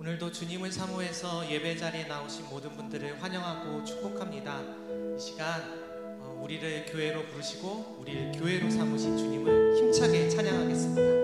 오늘도 주님을 사모해서 예배 자리에 나오신 모든 분들을 환영하고 축복합니다. 이 시간 우리를 교회로 부르시고 우리를 교회로 삼으신 주님을 힘차게 찬양하겠습니다.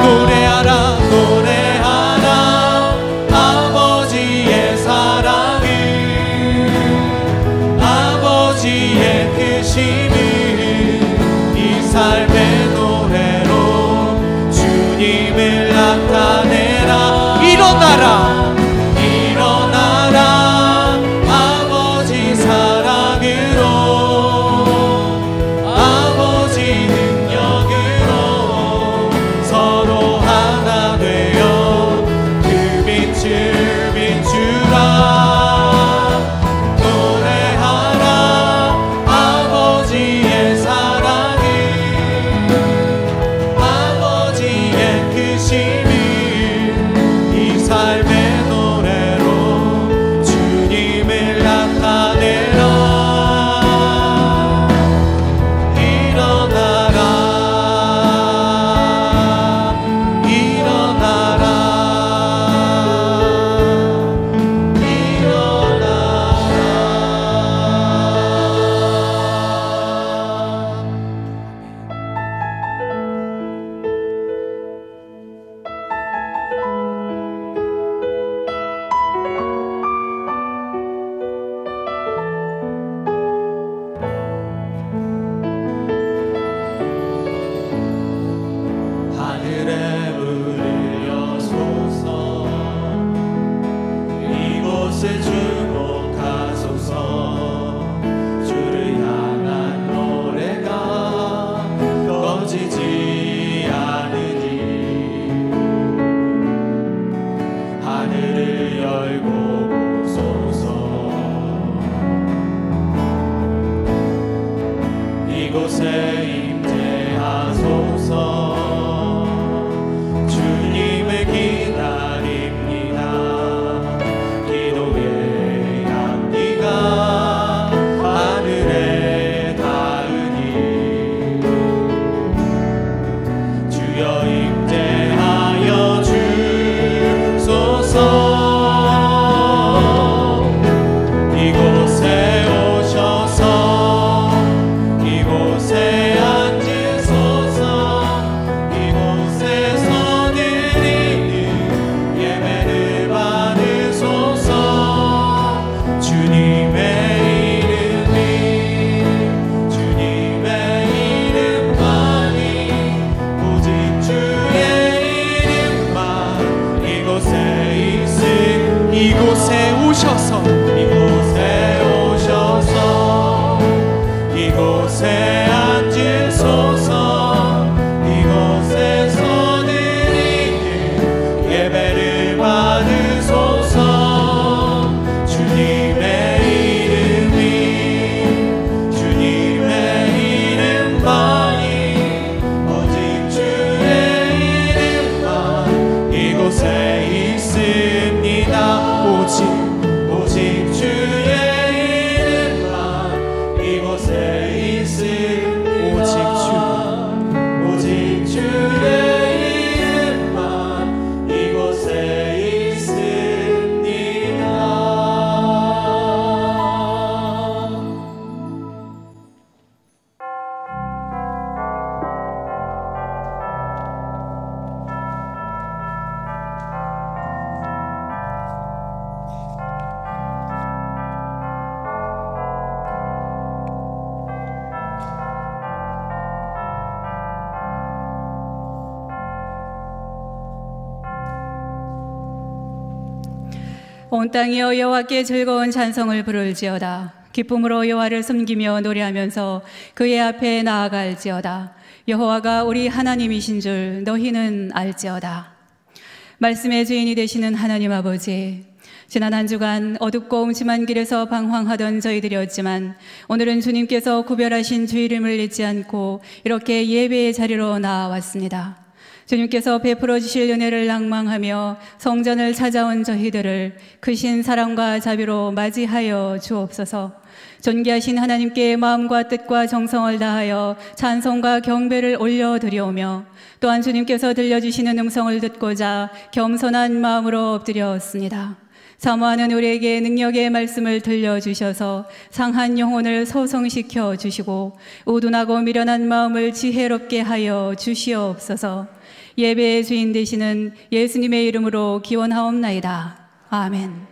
노래하라 아버지의 이곳에 주목하소서. 주를 향한 노래가 꺼지지 않으니 하늘을 열고 보소서. 이곳에 임재하소서. 주님을 기다립니다. 기도의 향기가 하늘에 닿으니 주여 임재하여 주소서. 이곳에 오셔서 이곳에 앉으소서. 이곳에서 드리는 예배를 받으소서. 주님의 이름이 주님의 이름만이 오직 주의 이름만 이곳에 있음. 이곳에 오셔서 이곳에 오셔서 이곳에 앉으소서. 이곳에서 드리는 예배를 받으소서. 주님의 이름이 주님의 이름만이 오직 주의 이름만 이곳에 있습니다. 오직 주의 이름만 이곳에 있습니다. 오직 주의 이름만 이곳에 있습니다. 온 땅이여 여호와께 즐거운 찬송을 부를지어다. 기쁨으로 여호와를 섬기며 노래하면서 그의 앞에 나아갈지어다. 여호와가 우리 하나님이신 줄 너희는 알지어다. 말씀의 주인이 되시는 하나님 아버지, 지난 한 주간 어둡고 음침한 길에서 방황하던 저희들이었지만 오늘은 주님께서 구별하신 주 이름을 잊지 않고 이렇게 예배의 자리로 나아왔습니다. 주님께서 베풀어 주실 은혜를 낭망하며 성전을 찾아온 저희들을 크신 사랑과 자비로 맞이하여 주옵소서. 존귀하신 하나님께 마음과 뜻과 정성을 다하여 찬송과 경배를 올려드려오며 또한 주님께서 들려주시는 음성을 듣고자 겸손한 마음으로 엎드렸습니다. 사모하는 우리에게 능력의 말씀을 들려주셔서 상한 영혼을 소성시켜 주시고 우둔하고 미련한 마음을 지혜롭게 하여 주시옵소서. 예배의 주인 되시는 예수님의 이름으로 기원하옵나이다. 아멘.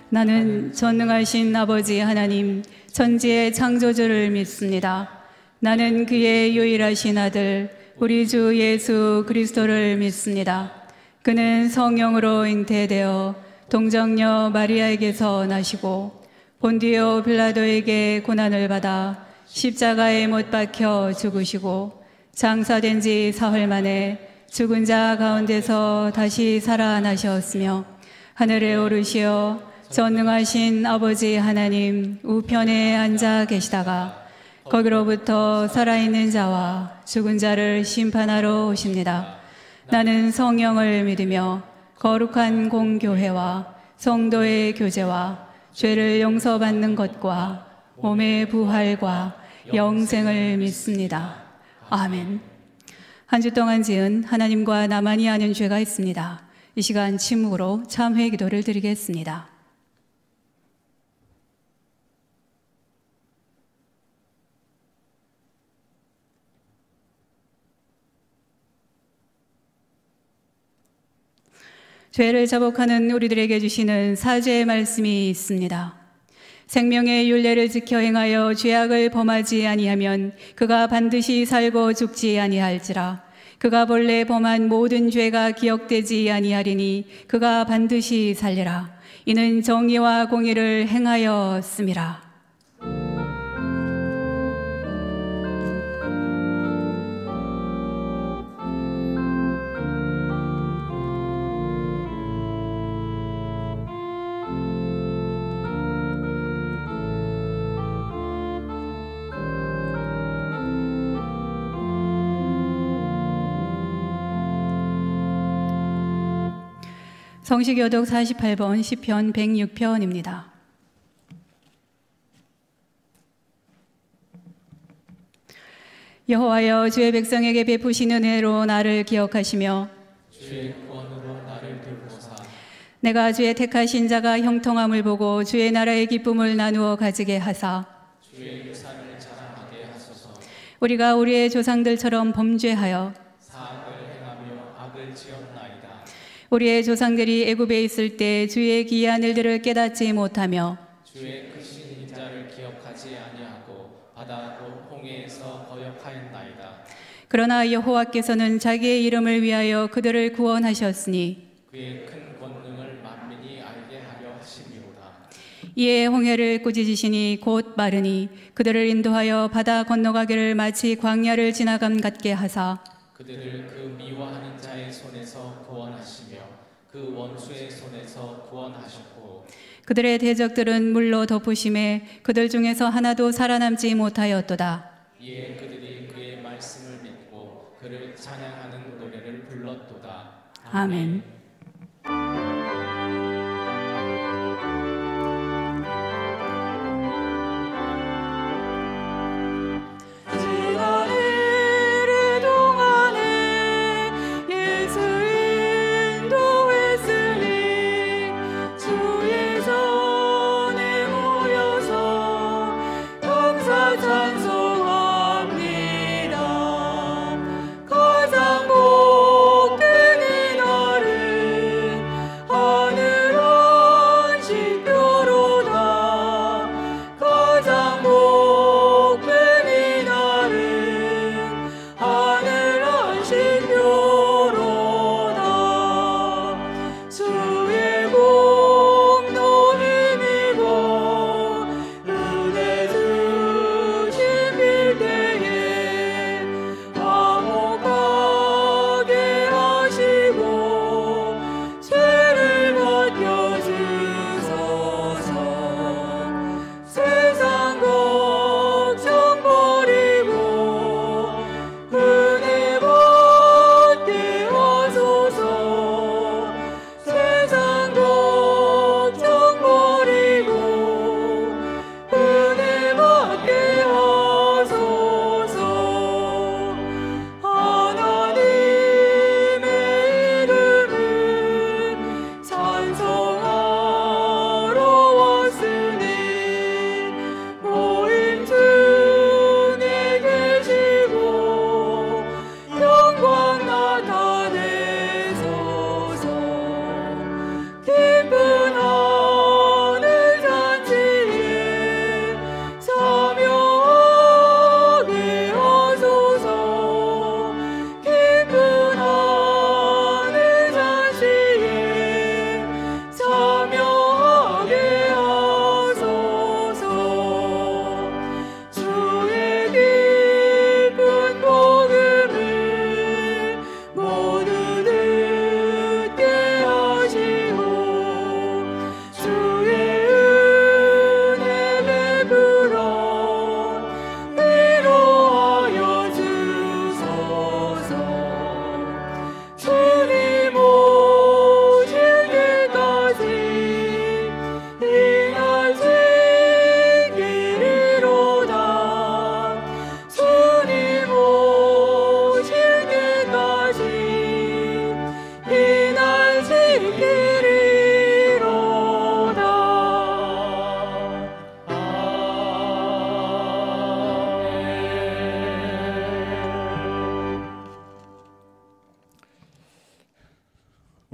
나는 전능하신 아버지 하나님, 천지의 창조주를 믿습니다. 나는 그의 유일하신 아들 우리 주 예수 그리스도를 믿습니다. 그는 성령으로 잉태되어 동정녀 마리아에게서 나시고 본디오 빌라도에게 고난을 받아 십자가에 못 박혀 죽으시고 장사된 지 사흘 만에 죽은 자 가운데서 다시 살아나셨으며 하늘에 오르시어 전능하신 아버지 하나님 우편에 앉아 계시다가 거기로부터 살아있는 자와 죽은 자를 심판하러 오십니다. 나는 성령을 믿으며 거룩한 공교회와 성도의 교제와 죄를 용서받는 것과 몸의 부활과 영생을 믿습니다. 아멘. 한 주 동안 지은 하나님과 나만이 아는 죄가 있습니다. 이 시간 침묵으로 참회 기도를 드리겠습니다. 죄를 자복하는 우리들에게 주시는 사죄의 말씀이 있습니다. 생명의 율례를 지켜 행하여 죄악을 범하지 아니하면 그가 반드시 살고 죽지 아니할지라. 그가 본래 범한 모든 죄가 기억되지 아니하리니 그가 반드시 살리라. 이는 정의와 공의를 행하였음이라. 성시교독 48번 시편 106편입니다. 여호와여 주의 백성에게 베푸신 은혜로 나를 기억하시며 주의 구원으로 나를 돌보사 내가 주의 택하신 자가 형통함을 보고 주의 나라의 기쁨을 나누어 가지게 하사 주의 유산을 자랑하게 하소서. 우리가 우리의 조상들처럼 범죄하여 사악을 행하며 악을 지었나이다. 우리의 조상들이 애굽에 있을 때 주의 기이한 일들을 깨닫지 못하며 주의 크신 인자를 기억하지 아니하고 바다로 홍해에서 거역하였나이다. 그러나 여호와께서는 자기의 이름을 위하여 그들을 구원하셨으니 그의 큰 권능을 만민이 알게 하려 하심이로다. 이에 홍해를 꾸짖으시니 곧 마르니 그들을 인도하여 바다 건너가기를 마치 광야를 지나감 같게 하사 그들을 그 미워하는 자의 손에서 구원하시며 그 원수의 손에서 구원하셨고 그들의 대적들은 물로 덮으심에 그들 중에서 하나도 살아남지 못하였도다. 이에 그들이 그의 말씀을 믿고 그를 찬양하는 노래를 불렀도다. 아멘. 찬송합니다. 가장 복된 이 날을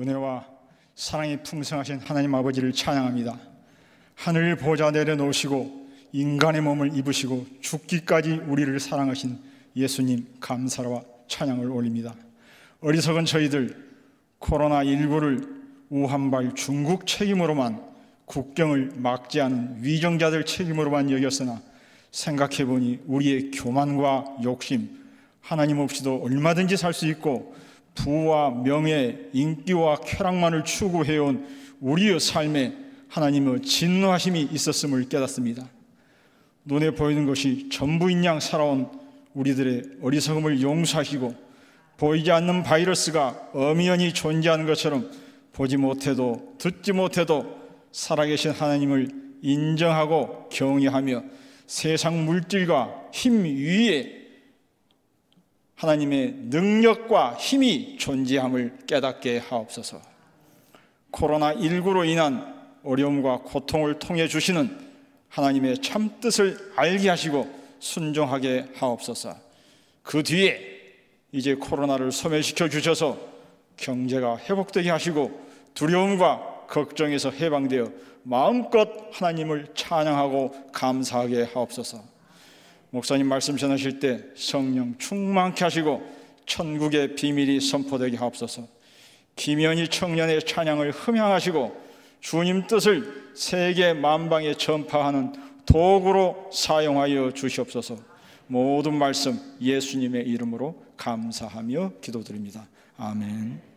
은혜와 사랑이 풍성하신 하나님 아버지를 찬양합니다. 하늘 보좌 내려놓으시고 인간의 몸을 입으시고 죽기까지 우리를 사랑하신 예수님 감사와 찬양을 올립니다. 어리석은 저희들 코로나19를 우한발 중국 책임으로만, 국경을 막지 않은 위정자들 책임으로만 여겼으나 생각해보니 우리의 교만과 욕심, 하나님 없이도 얼마든지 살 수 있고 부와 명예, 인기와 쾌락만을 추구해온 우리의 삶에 하나님의 진노하심이 있었음을 깨닫습니다. 눈에 보이는 것이 전부인 양 살아온 우리들의 어리석음을 용서하시고 보이지 않는 바이러스가 엄연히 존재하는 것처럼 보지 못해도 듣지 못해도 살아계신 하나님을 인정하고 경외하며 세상 물질과 힘 위에 하나님의 능력과 힘이 존재함을 깨닫게 하옵소서. 코로나19로 인한 어려움과 고통을 통해 주시는 하나님의 참뜻을 알게 하시고 순종하게 하옵소서. 그 뒤에 이제 코로나를 소멸시켜 주셔서 경제가 회복되게 하시고 두려움과 걱정에서 해방되어 마음껏 하나님을 찬양하고 감사하게 하옵소서. 목사님 말씀 전하실 때 성령 충만케 하시고 천국의 비밀이 선포되게 하옵소서. 김연희 청년의 찬양을 흠양하시고 주님 뜻을 세계 만방에 전파하는 도구로 사용하여 주시옵소서. 모든 말씀 예수님의 이름으로 감사하며 기도드립니다. 아멘.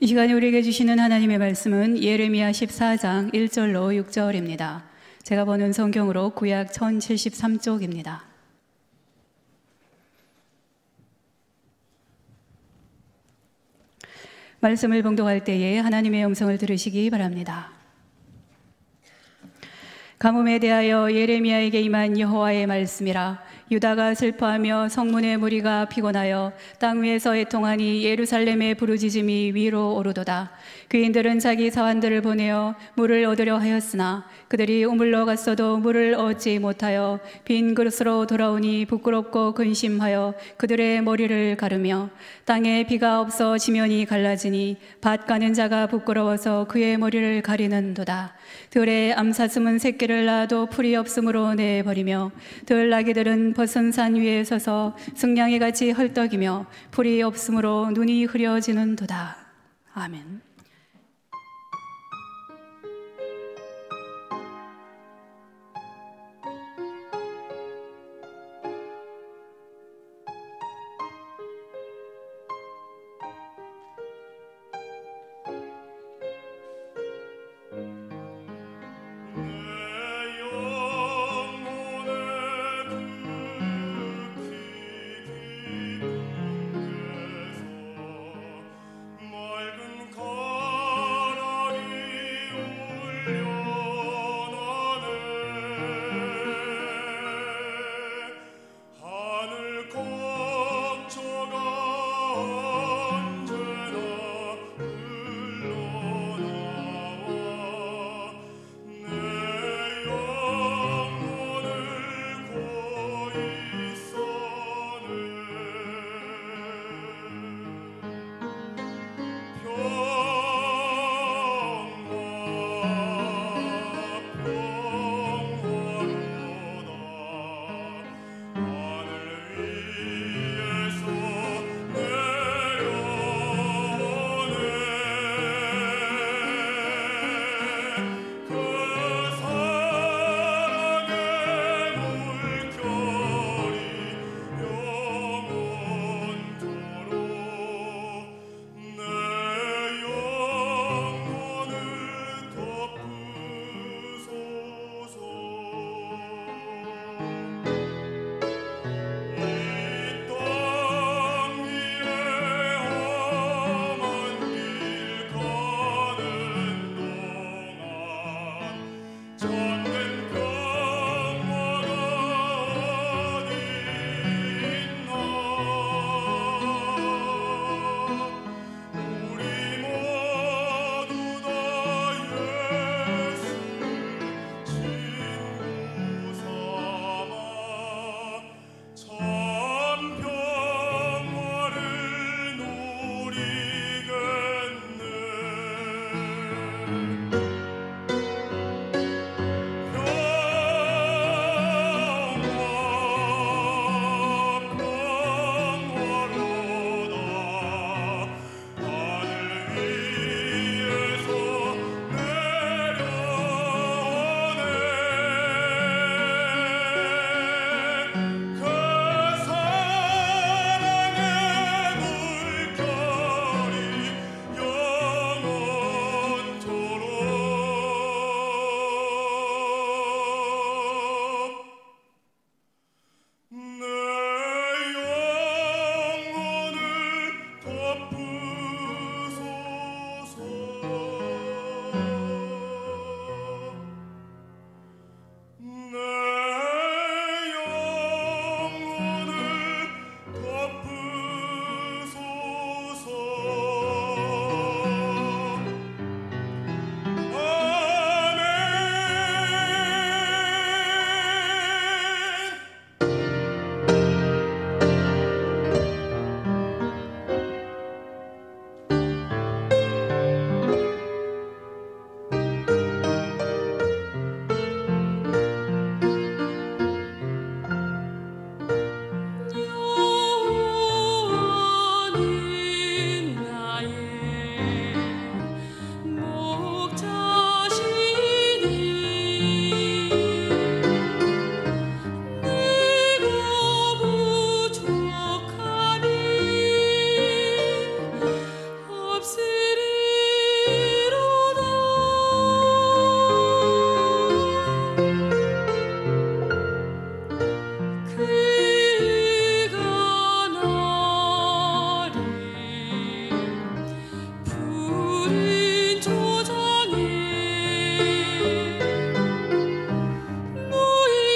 이 시간에 우리에게 주시는 하나님의 말씀은 예레미야 14장 1절로 6절입니다. 제가 보는 성경으로 구약 1073쪽입니다. 말씀을 봉독할 때에 하나님의 음성을 들으시기 바랍니다. 가뭄에 대하여 예레미야에게 임한 여호와의 말씀이라. 유다가 슬퍼하며 성문의 무리가 피곤하여 땅 위에서 애통하니 예루살렘의 부르짖음이 위로 오르도다. 귀인들은 자기 사환들을 보내어 물을 얻으려 하였으나 그들이 우물러 갔어도 물을 얻지 못하여 빈 그릇으로 돌아오니 부끄럽고 근심하여 그들의 머리를 가르며 땅에 비가 없어 지면이 갈라지니 밭 가는 자가 부끄러워서 그의 머리를 가리는도다. 들에 암사슴은 새끼를 낳아도 풀이 없으므로 내버리며 들나귀들은 벗은 산 위에 서서 승냥이 같이 헐떡이며 풀이 없으므로 눈이 흐려지는도다. 아멘. 맑은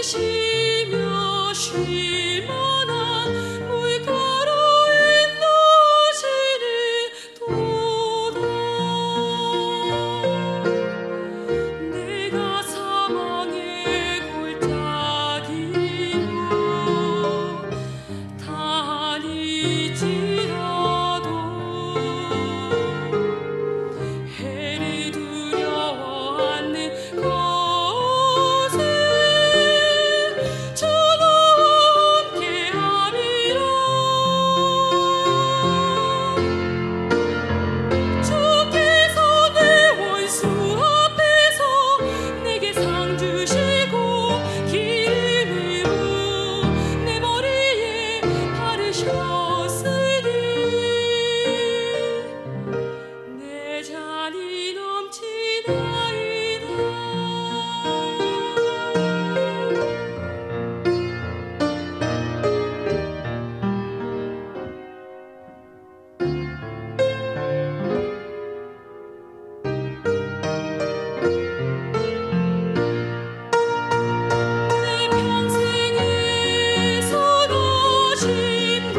쉬며 쉴만한 물가로 인도지를 도다. 내가 사망의 골짜기로 다니지라도 해를 두려워 않는 것에 저도 함께하리라. 주께서 내 원수 앞에서 내게 상 주시고 기름으로 내 머리에 바르셨으니 내 잔이 넘치나이다. 내 평생의 선하심과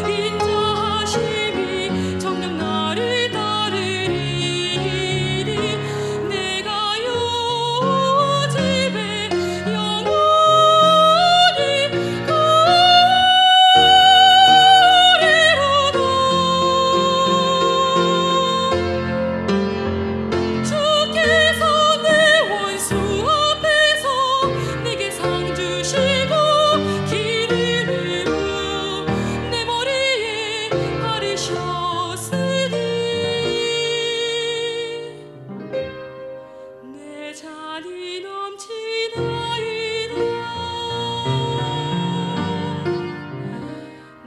인자하심이 정녕 나를 따르리니 내가 여호와 집에 영원히 거리로다. 주께서 내 원수 앞에서 내게 상 주시고 기름으로 내 머리에 바르셨으니 내 잔이 넘치나이다.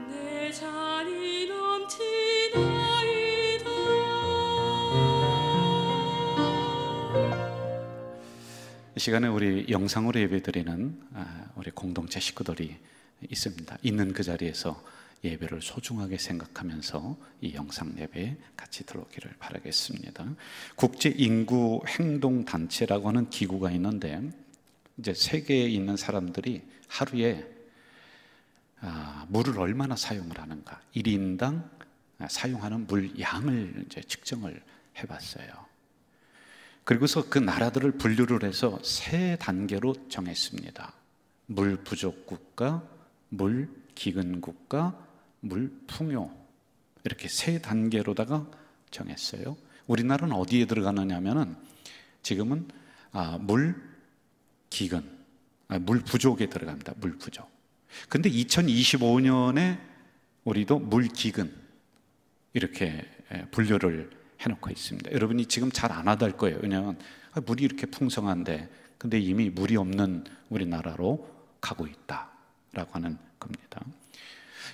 내 잔이 넘치나이다. 이 시간에 우리 영상으로 예배드리는 우리 공동체 식구들이 있습니다. 있는 그 자리에서 예배를 소중하게 생각하면서 이 영상 예배에 같이 들어오기를 바라겠습니다. 국제인구행동단체라고 하는 기구가 있는데 이제 세계에 있는 사람들이 하루에 물을 얼마나 사용을 하는가, 1인당 사용하는 물 양을 이제 측정을 해봤어요. 그리고서 그 나라들을 분류를 해서 3단계로 정했습니다. 물 부족 국가, 물 기근 국가, 물 풍요, 이렇게 3단계로다가 정했어요. 우리나라는 어디에 들어가느냐 하면은 지금은 물 기근, 물 부족에 들어갑니다. 물 부족. 근데 2025년에 우리도 물 기근 이렇게 분류를 해놓고 있습니다. 여러분이 지금 잘 안 와닿을 거예요. 왜냐하면 물이 이렇게 풍성한데 근데 이미 물이 없는 우리나라로 가고 있다라고 하는 겁니다.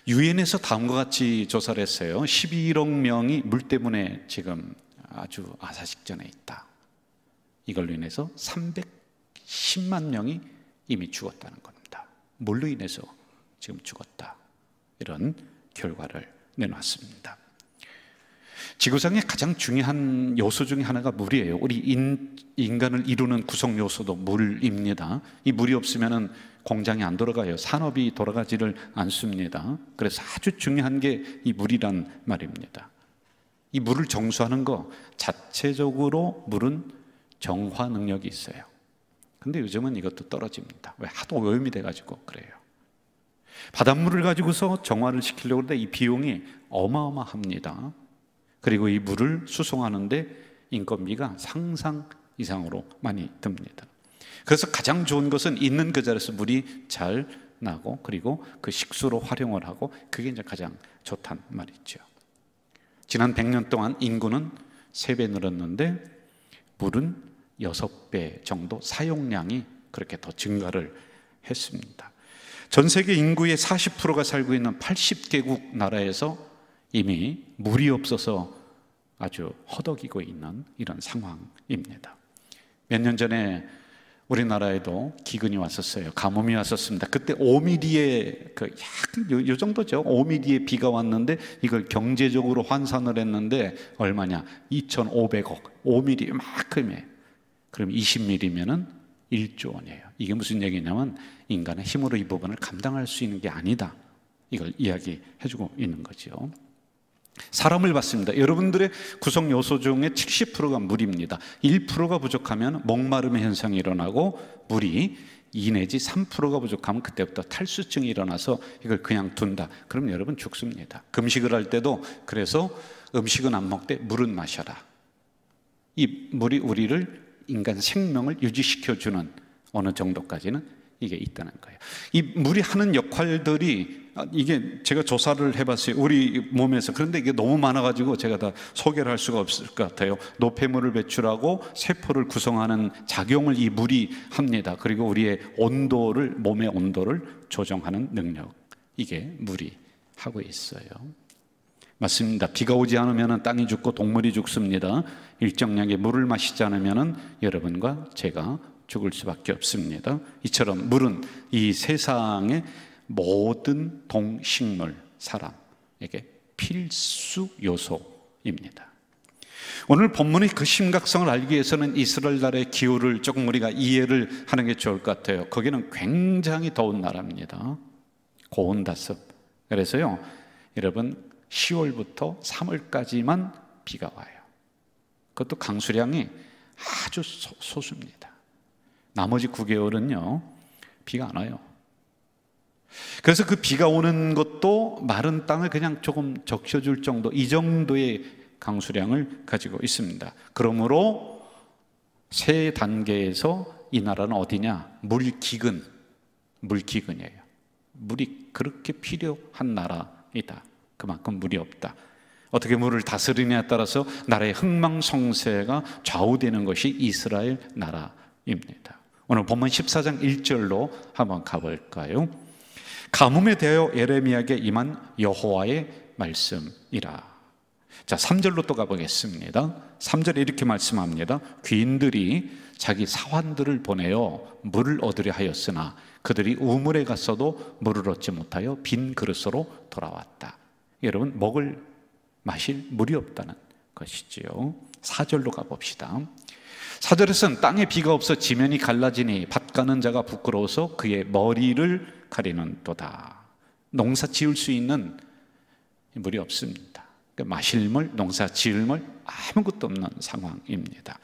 유엔에서 다음과 같이 조사를 했어요. 11억 명이 물 때문에 지금 아주 아사식전에 있다. 이걸로 인해서 310만 명이 이미 죽었다는 겁니다. 물로 인해서 지금 죽었다. 이런 결과를 내놨습니다. 지구상의 가장 중요한 요소 중에 하나가 물이에요. 우리 인간을 이루는 구성 요소도 물입니다. 이 물이 없으면 공장이 안 돌아가요. 산업이 돌아가지를 않습니다. 그래서 아주 중요한 게 이 물이란 말입니다. 이 물을 정수하는 거 자체적으로 물은 정화 능력이 있어요. 근데 요즘은 이것도 떨어집니다. 왜? 하도 오염이 돼가지고 그래요. 바닷물을 가지고서 정화를 시키려고 하는데 이 비용이 어마어마합니다. 그리고 이 물을 수송하는데 인건비가 상상 이상으로 많이 듭니다. 그래서 가장 좋은 것은 있는 그 자리에서 물이 잘 나고 그리고 그 식수로 활용을 하고 그게 이제 가장 좋단 말이죠. 지난 100년 동안 인구는 3배 늘었는데 물은 6배 정도 사용량이 그렇게 더 증가를 했습니다. 전 세계 인구의 40%가 살고 있는 80개국 나라에서 이미 물이 없어서 아주 허덕이고 있는 이런 상황입니다. 몇 년 전에 우리나라에도 기근이 왔었어요. 가뭄이 왔었습니다. 그때 5mm의 요 정도죠. 5mm의 비가 왔는데 이걸 경제적으로 환산을 했는데 얼마냐? 2,500억. 5mm 이만큼이에요. 그럼 20mm면은 1조 원이에요. 이게 무슨 얘기냐면 인간의 힘으로 이 부분을 감당할 수 있는 게 아니다, 이걸 이야기해주고 있는 거죠. 사람을 봤습니다. 여러분들의 구성 요소 중에 70%가 물입니다. 1%가 부족하면 목마름의 현상이 일어나고, 물이 2 내지 3%가 부족하면 그때부터 탈수증이 일어나서 이걸 그냥 둔다. 그럼 여러분 죽습니다. 금식을 할 때도 그래서 음식은 안 먹되 물은 마셔라. 이 물이 우리를, 인간 생명을 유지시켜주는 어느 정도까지는 이게 있다는 거예요. 이 물이 하는 역할들이, 이게 제가 조사를 해봤어요, 우리 몸에서. 그런데 이게 너무 많아가지고 제가 다 소개를 할 수가 없을 것 같아요. 노폐물을 배출하고 세포를 구성하는 작용을 이 물이 합니다. 그리고 우리의 온도를, 몸의 온도를 조정하는 능력, 이게 물이 하고 있어요. 맞습니다. 비가 오지 않으면 땅이 죽고 동물이 죽습니다. 일정량의 물을 마시지 않으면 여러분과 제가 죽을 수밖에 없습니다. 이처럼 물은 이 세상의 모든 동식물, 사람에게 필수 요소입니다. 오늘 본문의 그 심각성을 알기 위해서는 이스라엘 나라의 기후를 조금 우리가 이해를 하는 게 좋을 것 같아요. 거기는 굉장히 더운 나라입니다. 고온다습. 그래서요, 여러분 10월부터 3월까지만 비가 와요. 그것도 강수량이 아주 소수입니다. 나머지 9개월은요 비가 안 와요. 그래서 그 비가 오는 것도 마른 땅을 그냥 조금 적셔줄 정도, 이 정도의 강수량을 가지고 있습니다. 그러므로 세 단계에서 이 나라는 어디냐? 물기근이에요. 물이 그렇게 필요한 나라이다. 그만큼 물이 없다. 어떻게 물을 다스리냐에 따라서 나라의 흥망성쇠가 좌우되는 것이 이스라엘 나라입니다. 오늘 본문 14장 1절로 한번 가볼까요? 가뭄에 대하여 예레미야에게 임한 여호와의 말씀이라. 자, 3절로 또 가보겠습니다. 3절에 이렇게 말씀합니다. 귀인들이 자기 사환들을 보내어 물을 얻으려 하였으나 그들이 우물에 갔어도 물을 얻지 못하여 빈 그릇으로 돌아왔다. 여러분, 먹을 마실 물이 없다는 것이지요. 4절로 가봅시다. 4절에서는 땅에 비가 없어 지면이 갈라지니 밭 가는 자가 부끄러워서 그의 머리를 가리는 도다. 농사 지을 수 있는 물이 없습니다. 그러니까 마실 물, 농사 지을 물 아무것도 없는 상황입니다.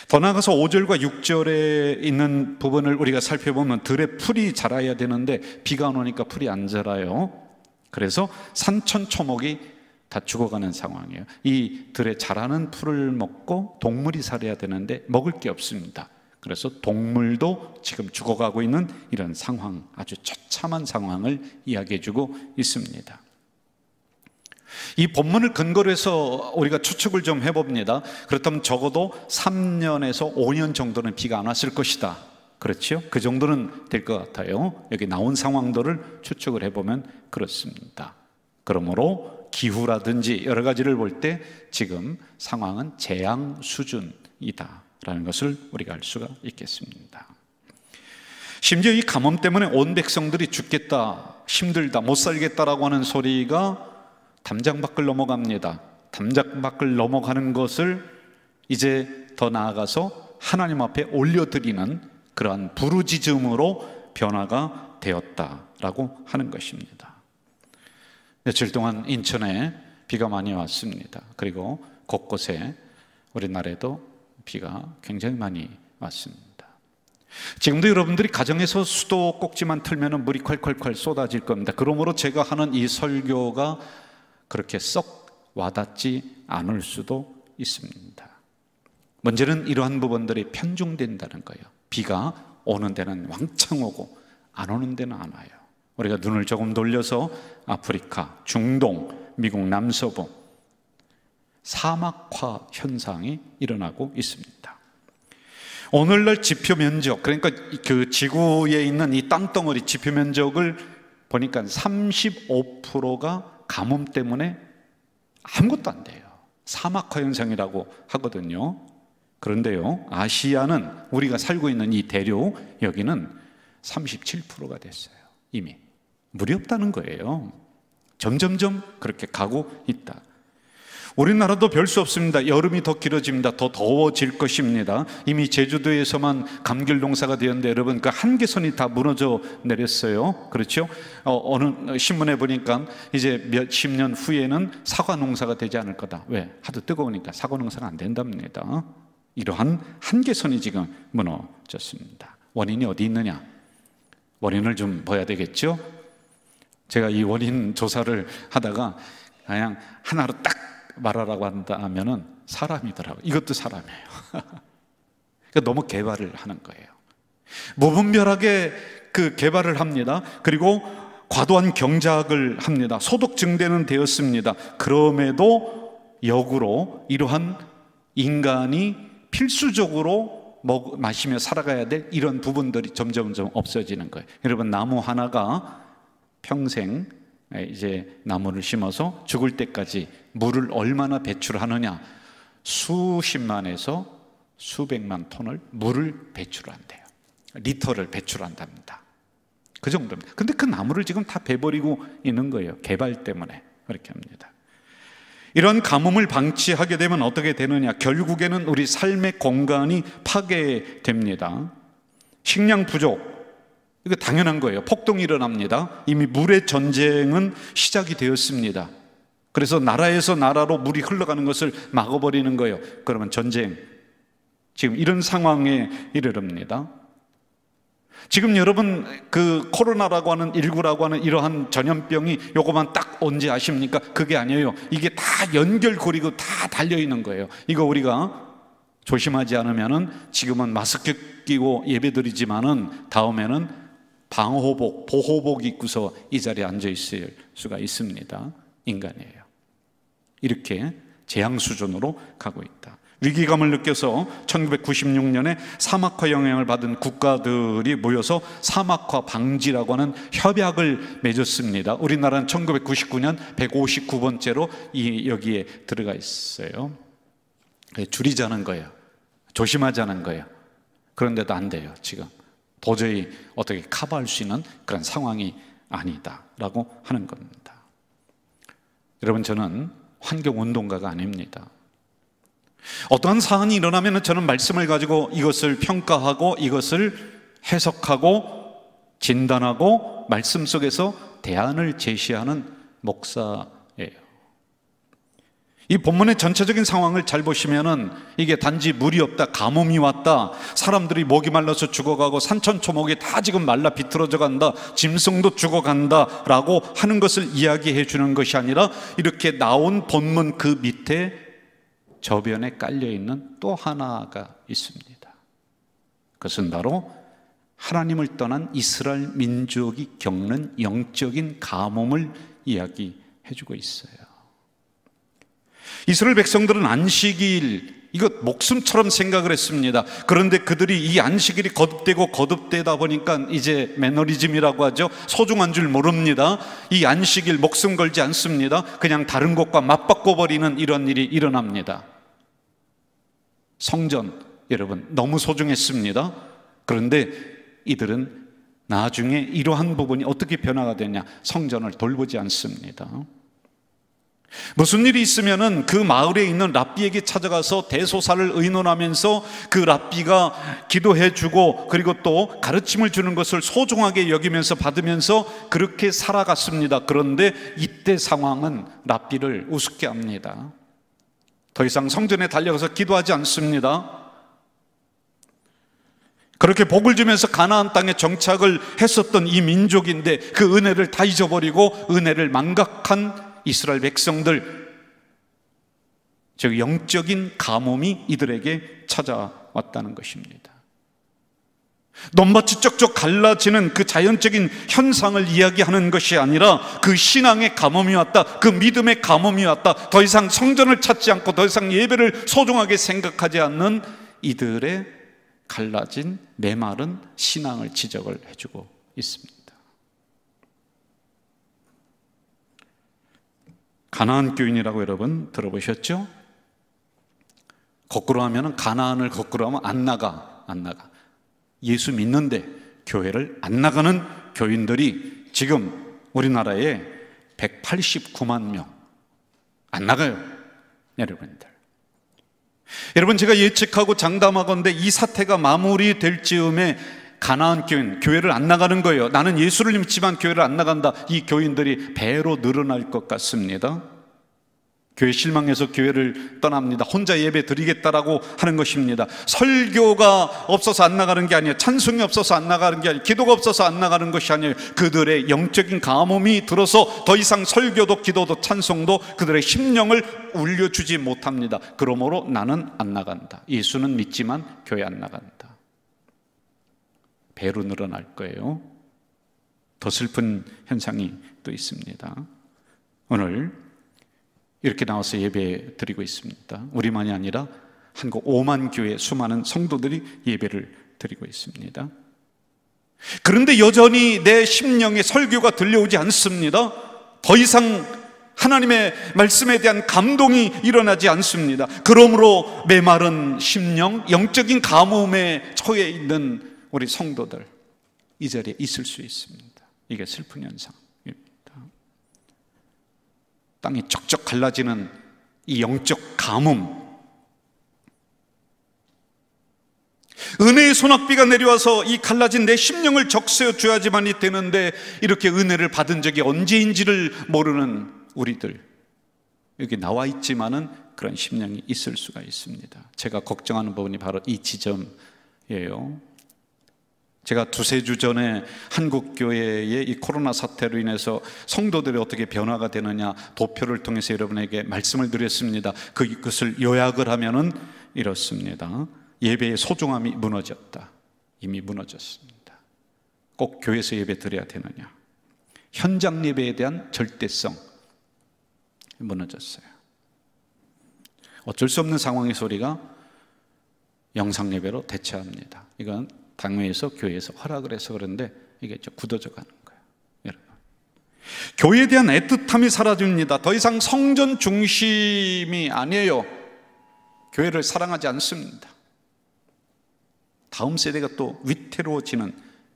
더 나아가서 5절과 6절에 있는 부분을 우리가 살펴보면 들에 풀이 자라야 되는데 비가 안 오니까 풀이 안 자라요. 그래서 산천초목이 다 죽어가는 상황이에요. 이 들에 자라는 풀을 먹고 동물이 살아야 되는데 먹을 게 없습니다. 그래서 동물도 지금 죽어가고 있는 이런 상황, 아주 처참한 상황을 이야기해주고 있습니다. 이 본문을 근거로 해서 우리가 추측을 좀 해봅니다. 그렇다면 적어도 3년에서 5년 정도는 비가 안 왔을 것이다. 그렇죠? 그 정도는 될 것 같아요. 여기 나온 상황들을 추측을 해보면 그렇습니다. 그러므로 기후라든지 여러 가지를 볼 때 지금 상황은 재앙 수준이다라는 것을 우리가 알 수가 있겠습니다. 심지어 이 가뭄 때문에 온 백성들이 죽겠다, 힘들다, 못 살겠다라고 하는 소리가 담장 밖을 넘어갑니다. 담장 밖을 넘어가는 것을 이제 더 나아가서 하나님 앞에 올려드리는 그러한 부르짖음으로 변화가 되었다라고 하는 것입니다. 며칠 동안 인천에 비가 많이 왔습니다. 그리고 곳곳에 우리나라에도 비가 굉장히 많이 왔습니다. 지금도 여러분들이 가정에서 수도 꼭지만 틀면 물이 콸콸콸 쏟아질 겁니다. 그러므로 제가 하는 이 설교가 그렇게 썩 와닿지 않을 수도 있습니다. 문제는 이러한 부분들이 편중된다는 거예요. 비가 오는 데는 왕창 오고 안 오는 데는 안 와요. 우리가 눈을 조금 돌려서 아프리카, 중동, 미국 남서부 사막화 현상이 일어나고 있습니다. 오늘날 지표 면적, 그러니까 그 지구에 있는 이 땅덩어리 지표 면적을 보니까 35%가 가뭄 때문에 아무것도 안 돼요. 사막화 현상이라고 하거든요. 그런데요, 아시아는 우리가 살고 있는 이 대륙, 여기는 37%가 됐어요. 이미 물이 없다는 거예요. 점점점 그렇게 가고 있다. 우리나라도 별 수 없습니다. 여름이 더 길어집니다. 더 더워질 것입니다. 이미 제주도에서만 감귤 농사가 되었는데 여러분, 그 한계선이 다 무너져 내렸어요. 그렇죠? 어느 신문에 보니까 이제 몇십 년 후에는 사과 농사가 되지 않을 거다. 왜? 하도 뜨거우니까 사과 농사가 안 된답니다. 이러한 한계선이 지금 무너졌습니다. 원인이 어디 있느냐? 원인을 좀 봐야 되겠죠? 제가 이 원인 조사를 하다가 그냥 하나로 딱 말하라고 한다면은 사람이더라고요. 이것도 사람이에요. 그러니까 너무 개발을 하는 거예요. 무분별하게 그 개발을 합니다. 그리고 과도한 경작을 합니다. 소득 증대는 되었습니다. 그럼에도 역으로 이러한 인간이 필수적으로 마시며 살아가야 될 이런 부분들이 점점 없어지는 거예요. 여러분, 나무 하나가 평생 이제 나무를 심어서 죽을 때까지 물을 얼마나 배출하느냐, 수십만에서 수백만 톤을 물을 배출한대요. 리터를 배출한답니다. 그 정도입니다. 근데 그 나무를 지금 다 베버리고 있는 거예요. 개발 때문에 그렇게 합니다. 이런 가뭄을 방치하게 되면 어떻게 되느냐? 결국에는 우리 삶의 공간이 파괴됩니다. 식량 부족, 이거 당연한 거예요. 폭동이 일어납니다. 이미 물의 전쟁은 시작이 되었습니다. 그래서 나라에서 나라로 물이 흘러가는 것을 막아버리는 거예요. 그러면 전쟁, 지금 이런 상황에 이르릅니다. 지금 여러분, 그 코로나라고 하는 19라고 하는 이러한 전염병이 요거만 딱 언제 아십니까? 그게 아니에요. 이게 다 연결고리고 다 달려있는 거예요. 이거 우리가 조심하지 않으면은, 지금은 마스크 끼고 예배드리지만은 다음에는 방호복, 보호복 입고서 이 자리에 앉아 있을 수가 있습니다. 인간이에요. 이렇게 재앙 수준으로 가고 있다. 위기감을 느껴서 1996년에 사막화 영향을 받은 국가들이 모여서 사막화 방지라고 하는 협약을 맺었습니다. 우리나라는 1999년 159번째로 여기에 들어가 있어요. 줄이자는 거예요. 조심하자는 거예요. 그런데도 안 돼요. 지금 도저히 어떻게 커버할 수 있는 그런 상황이 아니다라고 하는 겁니다. 여러분, 저는 환경운동가가 아닙니다. 어떠한 사안이 일어나면 저는 말씀을 가지고 이것을 평가하고 이것을 해석하고 진단하고 말씀 속에서 대안을 제시하는 목사예요. 이 본문의 전체적인 상황을 잘 보시면은 이게 단지 물이 없다, 가뭄이 왔다, 사람들이 목이 말라서 죽어가고 산천초목이 다 지금 말라 비틀어져 간다, 짐승도 죽어간다 라고 하는 것을 이야기해 주는 것이 아니라, 이렇게 나온 본문 그 밑에 저변에 깔려있는 또 하나가 있습니다. 그것은 바로 하나님을 떠난 이스라엘 민족이 겪는 영적인 가뭄을 이야기해 주고 있어요. 이스라엘 백성들은 안식일, 이거 목숨처럼 생각을 했습니다. 그런데 그들이 이 안식일이 거듭되다 보니까 이제 매너리즘이라고 하죠. 소중한 줄 모릅니다. 이 안식일 목숨 걸지 않습니다. 그냥 다른 것과 맞바꿔버리는 이런 일이 일어납니다. 성전, 여러분, 너무 소중했습니다. 그런데 이들은 나중에 이러한 부분이 어떻게 변화가 되냐, 성전을 돌보지 않습니다. 무슨 일이 있으면은 그 마을에 있는 랍비에게 찾아가서 대소사를 의논하면서 그 랍비가 기도해 주고, 그리고 또 가르침을 주는 것을 소중하게 여기면서 받으면서 그렇게 살아갔습니다. 그런데 이때 상황은 랍비를 우습게 합니다. 더 이상 성전에 달려가서 기도하지 않습니다. 그렇게 복을 주면서 가나안 땅에 정착을 했었던 이 민족인데 그 은혜를 다 잊어버리고 은혜를 망각한 이스라엘 백성들, 즉 영적인 가뭄이 이들에게 찾아왔다는 것입니다. 논밭이 쩍쩍 갈라지는 그 자연적인 현상을 이야기하는 것이 아니라 그 신앙의 가뭄이 왔다, 그 믿음의 가뭄이 왔다, 더 이상 성전을 찾지 않고 더 이상 예배를 소중하게 생각하지 않는 이들의 갈라진 메마른 신앙을 지적을 해주고 있습니다. 가나안 교인이라고 여러분 들어보셨죠? 거꾸로 하면, 가나안을 거꾸로 하면 안 나가. 예수 믿는데 교회를 안 나가는 교인들이 지금 우리나라에 189만 명 안 나가요. 여러분, 제가 예측하고 장담하건대 이 사태가 마무리될 즈음에 가나안 교회를 안 나가는 거예요. 나는 예수를 믿지만 교회를 안 나간다. 이 교인들이 배로 늘어날 것 같습니다. 교회 실망해서 교회를 떠납니다. 혼자 예배 드리겠다라고 하는 것입니다. 설교가 없어서 안 나가는 게 아니에요. 찬송이 없어서 안 나가는 게 아니에요. 기도가 없어서 안 나가는 것이 아니에요. 그들의 영적인 가뭄이 들어서 더 이상 설교도 기도도 찬송도 그들의 심령을 울려주지 못합니다. 그러므로 나는 안 나간다. 예수는 믿지만 교회 안 나간다. 배로 늘어날 거예요. 더 슬픈 현상이 또 있습니다. 오늘 이렇게 나와서 예배 드리고 있습니다. 우리만이 아니라 한국 5만 교회 수많은 성도들이 예배를 드리고 있습니다. 그런데 여전히 내 심령에 설교가 들려오지 않습니다. 더 이상 하나님의 말씀에 대한 감동이 일어나지 않습니다. 그러므로 메마른 심령, 영적인 가뭄에 처해 있는 우리 성도들, 이 자리에 있을 수 있습니다. 이게 슬픈 현상입니다. 땅이 쩍쩍 갈라지는 이 영적 가뭄, 은혜의 소낙비가 내려와서 이 갈라진 내 심령을 적셔 줘야지만이 되는데, 이렇게 은혜를 받은 적이 언제인지를 모르는 우리들, 여기 나와 있지만은 그런 심령이 있을 수가 있습니다. 제가 걱정하는 부분이 바로 이 지점이에요. 제가 두세 주 전에 한국교회의 이 코로나 사태로 인해서 성도들이 어떻게 변화가 되느냐 도표를 통해서 여러분에게 말씀을 드렸습니다. 그것을 요약을 하면은 이렇습니다. 예배의 소중함이 무너졌다. 이미 무너졌습니다. 꼭 교회에서 예배 드려야 되느냐, 현장 예배에 대한 절대성 무너졌어요. 어쩔 수 없는 상황에서 우리가 영상 예배로 대체합니다. 이건 당회에서 교회에서 허락을 해서 그런데 이게 좀 굳어져 가는 거예요. 여러분, 교회에 대한 애틋함이 사라집니다. 더 이상 성전 중심이 아니에요. 교회를 사랑하지 않습니다. 다음 세대가 또 위태로워지는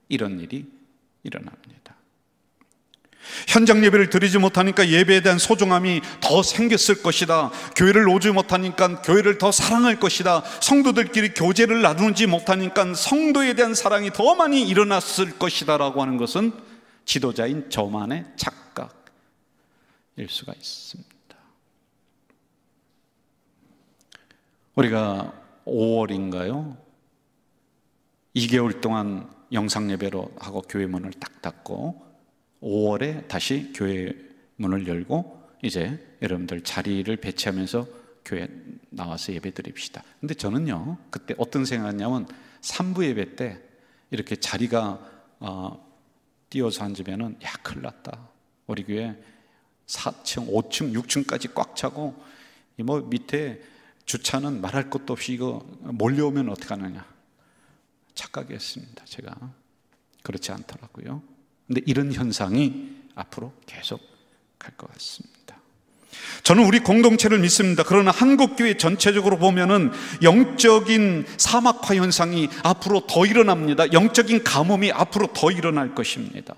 이런 일이 일어납니다. 현장 예배를 드리지 못하니까 예배에 대한 소중함이 더 생겼을 것이다. 교회를 오지 못하니까 교회를 더 사랑할 것이다. 성도들끼리 교제를 나누지 못하니까 성도에 대한 사랑이 더 많이 일어났을 것이다 라고 하는 것은 지도자인 저만의 착각일 수가 있습니다. 우리가 5월인가요? 2개월 동안 영상 예배로 하고 교회 문을 딱 닫고 5월에 다시 교회 문을 열고 이제 여러분들 자리를 배치하면서 교회 나와서 예배 드립시다. 근데 저는요, 그때 어떤 생각이냐면 3부 예배 때 이렇게 자리가 띄어서 앉으면은 야, 큰일 났다. 우리 교회 4층, 5층, 6층까지 꽉 차고 뭐 밑에 주차는 말할 것도 없이 이거 몰려오면 어떡하느냐. 착각했습니다. 제가. 그렇지 않더라고요. 근데 이런 현상이 앞으로 계속 갈 것 같습니다. 저는 우리 공동체를 믿습니다. 그러나 한국교회 전체적으로 보면은 영적인 사막화 현상이 앞으로 더 일어납니다. 영적인 가뭄이 앞으로 더 일어날 것입니다.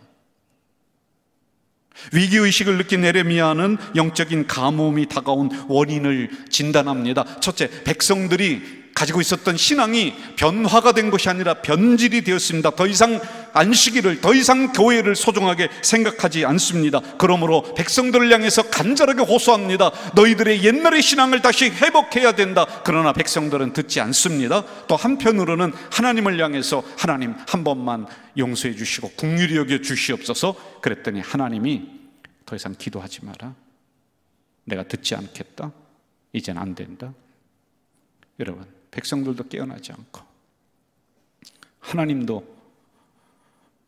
위기의식을 느낀 에레미야는 영적인 가뭄이 다가온 원인을 진단합니다. 첫째, 백성들이 가지고 있었던 신앙이 변화가 된 것이 아니라 변질이 되었습니다. 더 이상 안식일을, 더 이상 교회를 소중하게 생각하지 않습니다. 그러므로 백성들을 향해서 간절하게 호소합니다. 너희들의 옛날의 신앙을 다시 회복해야 된다. 그러나 백성들은 듣지 않습니다. 또 한편으로는 하나님을 향해서 하나님 한 번만 용서해 주시고 긍휼히 여겨 주시옵소서. 그랬더니 하나님이 더 이상 기도하지 마라. 내가 듣지 않겠다. 이젠 안 된다. 여러분, 백성들도 깨어나지 않고 하나님도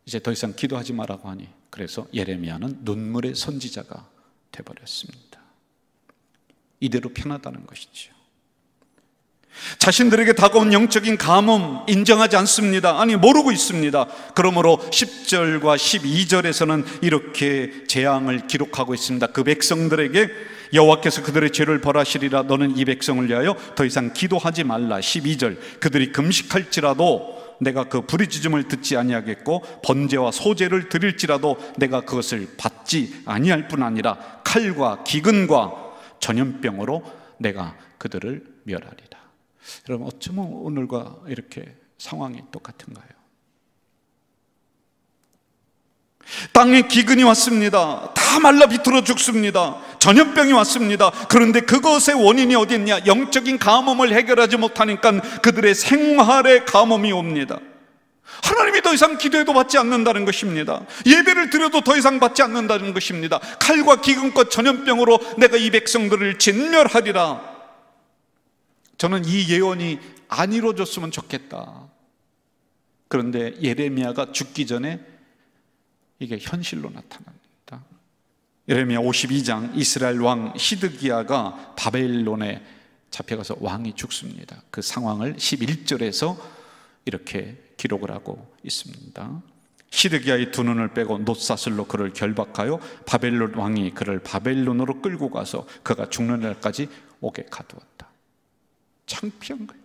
이제 더 이상 기도하지 말라고 하니, 그래서 예레미야는 눈물의 선지자가 되어버렸습니다. 이대로 편하다는 것이죠. 자신들에게 다가온 영적인 가뭄 인정하지 않습니다. 아니, 모르고 있습니다. 그러므로 10절과 12절에서는 이렇게 재앙을 기록하고 있습니다. 그 백성들에게 여호와께서 그들의 죄를 벌하시리라. 너는 이 백성을 위하여 더 이상 기도하지 말라. 12절, 그들이 금식할지라도 내가 그 부르짖음을 듣지 아니하겠고 번제와 소제를 드릴지라도 내가 그것을 받지 아니할 뿐 아니라 칼과 기근과 전염병으로 내가 그들을 멸하리라. 여러분, 어쩌면 오늘과 이렇게 상황이 똑같은가요? 땅에 기근이 왔습니다. 다 말라 비틀어 죽습니다. 전염병이 왔습니다. 그런데 그것의 원인이 어디 있냐? 영적인 가뭄을 해결하지 못하니까 그들의 생활에 가뭄이 옵니다. 하나님이 더 이상 기도해도 받지 않는다는 것입니다. 예배를 드려도 더 이상 받지 않는다는 것입니다. 칼과 기근과 전염병으로 내가 이 백성들을 진멸하리라. 저는 이 예언이 안 이루어졌으면 좋겠다. 그런데 예레미야가 죽기 전에 이게 현실로 나타납니다. 예레미야 52장, 이스라엘 왕 시드기야가 바벨론에 잡혀가서 왕이 죽습니다. 그 상황을 11절에서 이렇게 기록을 하고 있습니다. 시드기야의 두 눈을 빼고 놋사슬로 그를 결박하여 바벨론 왕이 그를 바벨론으로 끌고 가서 그가 죽는 날까지 옥에 가두었다. 창피한 거예요.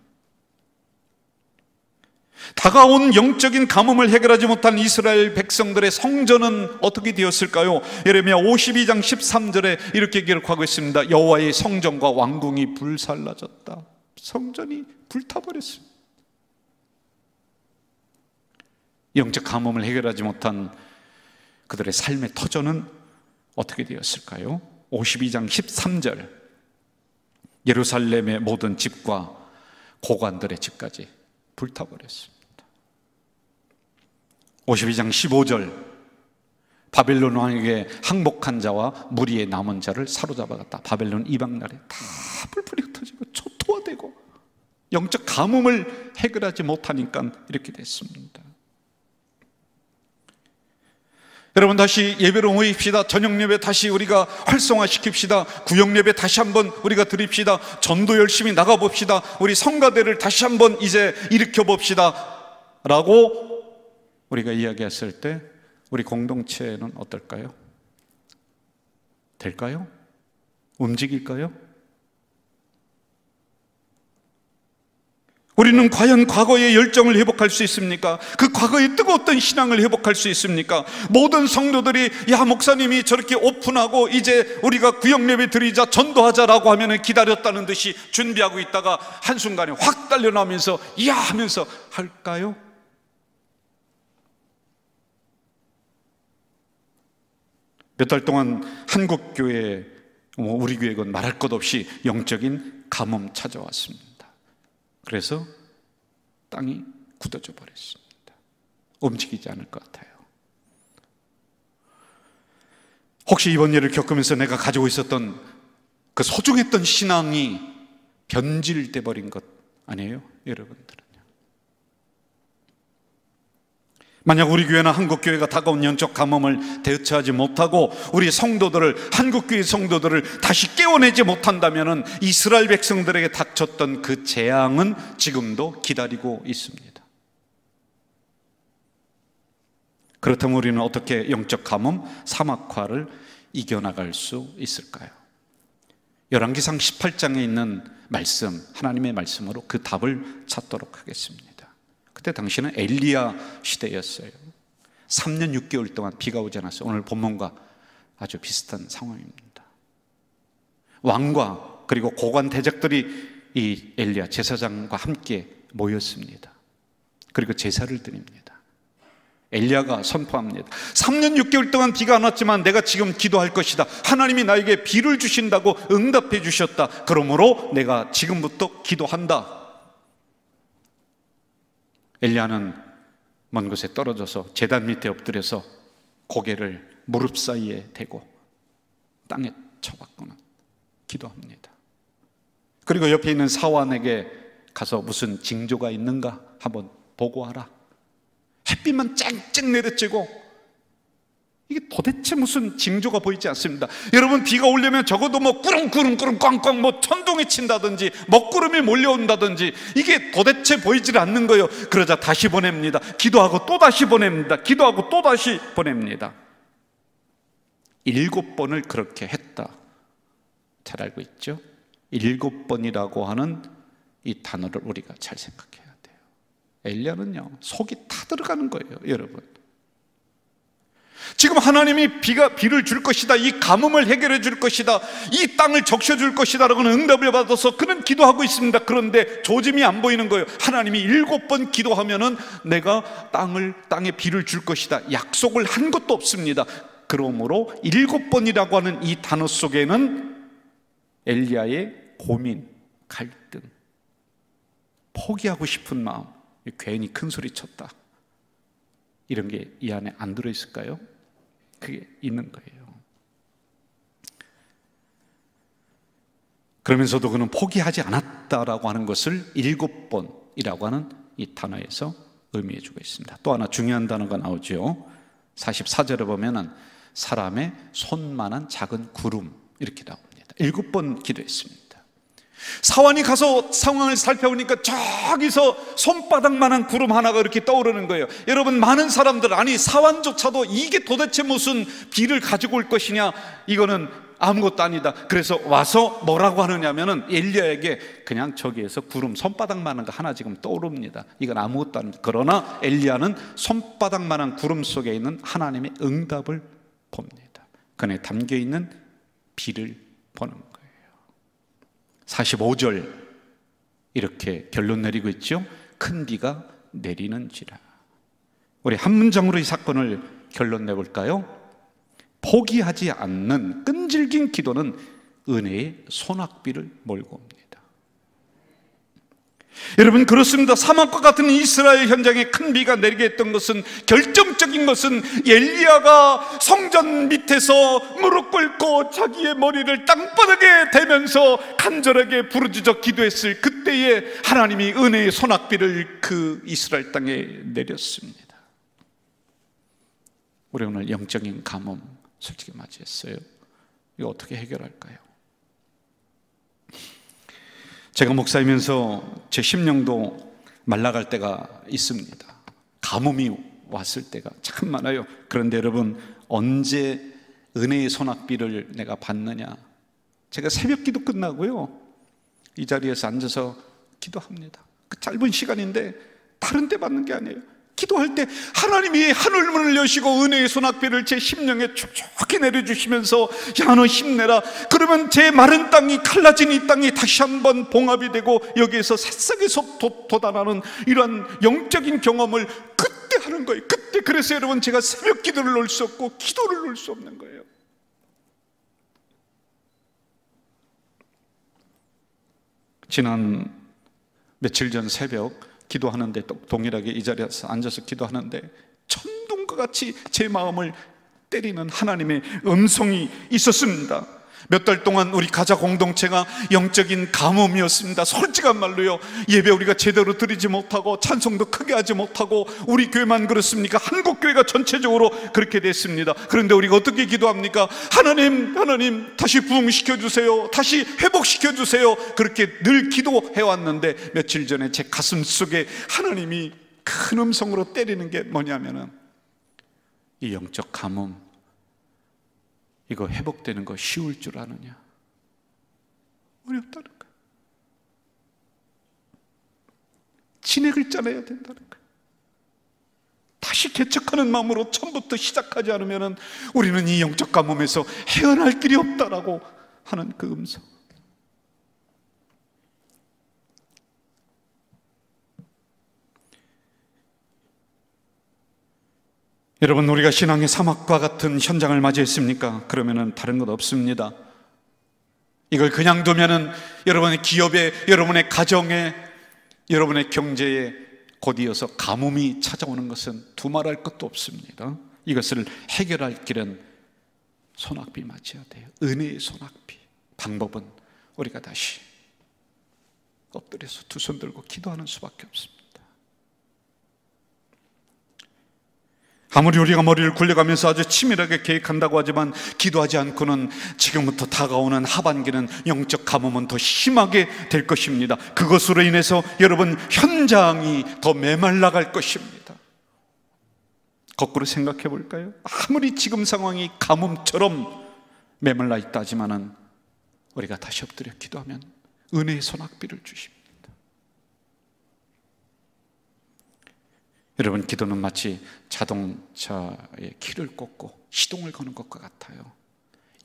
다가온 영적인 가뭄을 해결하지 못한 이스라엘 백성들의 성전은 어떻게 되었을까요? 예레미야 52장 13절에 이렇게 기록하고 있습니다. 여호와의 성전과 왕궁이 불살라졌다. 성전이 불타버렸습니다. 영적 가뭄을 해결하지 못한 그들의 삶의 터전은 어떻게 되었을까요? 52장 13절, 예루살렘의 모든 집과 고관들의 집까지 불타버렸습니다. 52장 15절, 바벨론 왕에게 항복한 자와 무리의 남은 자를 사로잡아갔다. 바벨론 이방 나라에 다 불불이 흩어지고 초토화되고 영적 가뭄을 해결하지 못하니까 이렇게 됐습니다. 여러분, 다시 예배로 모입시다. 저녁 예배 다시 우리가 활성화시킵시다. 구역 예배 다시 한번 우리가 드립시다. 전도 열심히 나가봅시다. 우리 성가대를 다시 한번 이제 일으켜봅시다 라고 우리가 이야기했을 때 우리 공동체는 어떨까요? 될까요? 움직일까요? 우리는 과연 과거의 열정을 회복할 수 있습니까? 그 과거의 뜨거웠던 신앙을 회복할 수 있습니까? 모든 성도들이 야, 목사님이 저렇게 오픈하고 이제 우리가 구역예배 드리자, 전도하자라고 하면 기다렸다는 듯이 준비하고 있다가 한순간에 확 달려나오면서 이야 하면서 할까요? 몇 달 동안 한국교회, 우리 교회는 말할 것 없이 영적인 가뭄 찾아왔습니다. 그래서 땅이 굳어져 버렸습니다. 움직이지 않을 것 같아요. 혹시 이번 일을 겪으면서 내가 가지고 있었던 그 소중했던 신앙이 변질돼 버린 것 아니에요? 여러분들은요. 만약 우리 교회나 한국교회가 다가온 영적 가뭄을 대처하지 못하고 우리 성도들을, 한국교회 성도들을 다시 깨워내지 못한다면 이스라엘 백성들에게 닥쳤던 그 재앙은 지금도 기다리고 있습니다. 그렇다면 우리는 어떻게 영적 가뭄, 사막화를 이겨나갈 수 있을까요? 열왕기상 18장에 있는 말씀, 하나님의 말씀으로 그 답을 찾도록 하겠습니다. 그때 당시는 엘리야 시대였어요. 3년 6개월 동안 비가 오지 않았어요. 오늘 본문과 아주 비슷한 상황입니다. 왕과 그리고 고관 대적들이 이 엘리야 제사장과 함께 모였습니다. 그리고 제사를 드립니다. 엘리야가 선포합니다. 3년 6개월 동안 비가 안 왔지만 내가 지금 기도할 것이다. 하나님이 나에게 비를 주신다고 응답해 주셨다. 그러므로 내가 지금부터 기도한다. 엘리야는 먼 곳에 떨어져서 제단 밑에 엎드려서 고개를 무릎 사이에 대고 땅에 쳐박거나 기도합니다. 그리고 옆에 있는 사환에게 가서 무슨 징조가 있는가 한번 보고하라. 햇빛만 쨍쨍 내려쬐고 이게 도대체 무슨 징조가 보이지 않습니다. 여러분, 비가 오려면 적어도 뭐 꾸릉꾸릉꾸릉 꽝꽝 뭐 천둥이 친다든지 먹구름이 몰려온다든지 이게 도대체 보이질 않는 거예요. 그러자 다시 보냅니다. 기도하고 또 다시 보냅니다. 기도하고 또 다시 보냅니다. 7번을 그렇게 했다. 잘 알고 있죠? 7번이라고 하는 이 단어를 우리가 잘 생각해야 돼요. 엘리야는요 속이 타 들어가는 거예요. 여러분, 지금 하나님이 비를 줄 것이다, 이 가뭄을 해결해 줄 것이다, 이 땅을 적셔 줄 것이다 라고는 응답을 받아서 그는 기도하고 있습니다. 그런데 조짐이 안 보이는 거예요. 하나님이 7번 기도하면은 내가 땅에 비를 줄 것이다, 약속을 한 것도 없습니다. 그러므로 7번이라고 하는 이 단어 속에는 엘리야의 고민, 갈등, 포기하고 싶은 마음, 괜히 큰 소리 쳤다, 이런 게 이 안에 안 들어있을까요? 그게 있는 거예요. 그러면서도 그는 포기하지 않았다라고 하는 것을 7번이라고 하는 이 단어에서 의미해 주고 있습니다. 또 하나 중요한 단어가 나오죠. 44절에 보면은 사람의 손만한 작은 구름, 이렇게 나옵니다. 7번 기도했습니다. 사환이 가서 상황을 살펴보니까 저기서 손바닥만한 구름 하나가 이렇게 떠오르는 거예요. 여러분, 많은 사람들, 아니 사환조차도 이게 도대체 무슨 비를 가지고 올 것이냐, 이거는 아무것도 아니다. 그래서 와서 뭐라고 하느냐면은 엘리야에게 그냥 저기에서 구름 손바닥만한 거 하나 지금 떠오릅니다. 이건 아무것도 아닙니다. 그러나 엘리야는 손바닥만한 구름 속에 있는 하나님의 응답을 봅니다. 그 안에 담겨있는 비를 보는 거예요. 45절 이렇게 결론 내리고 있죠. 큰 비가 내리는지라. 우리 한 문장으로 이 사건을 결론 내볼까요? 포기하지 않는 끈질긴 기도는 은혜의 소낙비를 몰고 옵니다. 여러분, 그렇습니다. 사막과 같은 이스라엘 현장에 큰 비가 내리게 했던 것은, 결정적인 것은 엘리야가 성전 밑에서 무릎 꿇고 자기의 머리를 땅바닥에 대면서 간절하게 부르짖어 기도했을 그때에 하나님이 은혜의 소낙비를 그 이스라엘 땅에 내렸습니다. 우리 오늘 영적인 가뭄 솔직히 맞이했어요. 이거 어떻게 해결할까요? 제가 목사이면서 제 심령도 말라갈 때가 있습니다. 가뭄이 왔을 때가 참 많아요. 그런데 여러분, 언제 은혜의 소낙비를 내가 받느냐? 제가 새벽 기도 끝나고요, 이 자리에서 앉아서 기도합니다. 그 짧은 시간인데 다른 때 받는 게 아니에요. 기도할 때 하나님이 하늘문을 여시고 은혜의 소낙비를 제 심령에 촉촉히 내려주시면서, 야, 너 힘내라. 그러면 제 마른 땅이, 갈라진 이 땅이 다시 한번 봉합이 되고 여기에서 새싹이 돋아나는 이러한 영적인 경험을 그때 하는 거예요. 그때. 그래서 여러분, 제가 새벽 기도를 놓을 수 없고 기도를 놓을 수 없는 거예요. 지난 며칠 전 새벽 기도하는데, 동일하게 이 자리에서 앉아서 기도하는데 천둥과 같이 제 마음을 때리는 하나님의 음성이 있었습니다. 몇 달 동안 우리 가자 공동체가 영적인 가뭄이었습니다. 솔직한 말로요, 예배 우리가 제대로 드리지 못하고 찬송도 크게 하지 못하고, 우리 교회만 그렇습니까? 한국교회가 전체적으로 그렇게 됐습니다. 그런데 우리가 어떻게 기도합니까? 하나님 다시 부흥시켜 주세요, 다시 회복시켜 주세요. 그렇게 늘 기도해왔는데 며칠 전에 제 가슴 속에 하나님이 큰 음성으로 때리는 게 뭐냐면은, 이 영적 가뭄 이거 회복되는 거 쉬울 줄 아느냐? 어렵다는 거예요. 진액을 짜내야 된다는 거예요. 다시 개척하는 마음으로 처음부터 시작하지 않으면 우리는 이 영적 가뭄에서 헤어날 길이 없다라고 하는 그 음성. 여러분, 우리가 신앙의 사막과 같은 현장을 맞이했습니까? 그러면은 다른 것 없습니다. 이걸 그냥 두면은 여러분의 기업에, 여러분의 가정에, 여러분의 경제에 곧이어서 가뭄이 찾아오는 것은 두말할 것도 없습니다. 이것을 해결할 길은 소낙비 맞춰야 돼요. 은혜의 소낙비. 방법은 우리가 다시 엎드려서 두 손 들고 기도하는 수밖에 없습니다. 아무리 우리가 머리를 굴려가면서 아주 치밀하게 계획한다고 하지만, 기도하지 않고는 지금부터 다가오는 하반기는 영적 가뭄은 더 심하게 될 것입니다. 그것으로 인해서 여러분, 현장이 더 메말라갈 것입니다. 거꾸로 생각해 볼까요? 아무리 지금 상황이 가뭄처럼 메말라 있다 하지만은 우리가 다시 엎드려 기도하면 은혜의 소낙비를 주십니다. 여러분, 기도는 마치 자동차의 키를 꽂고 시동을 거는 것과 같아요.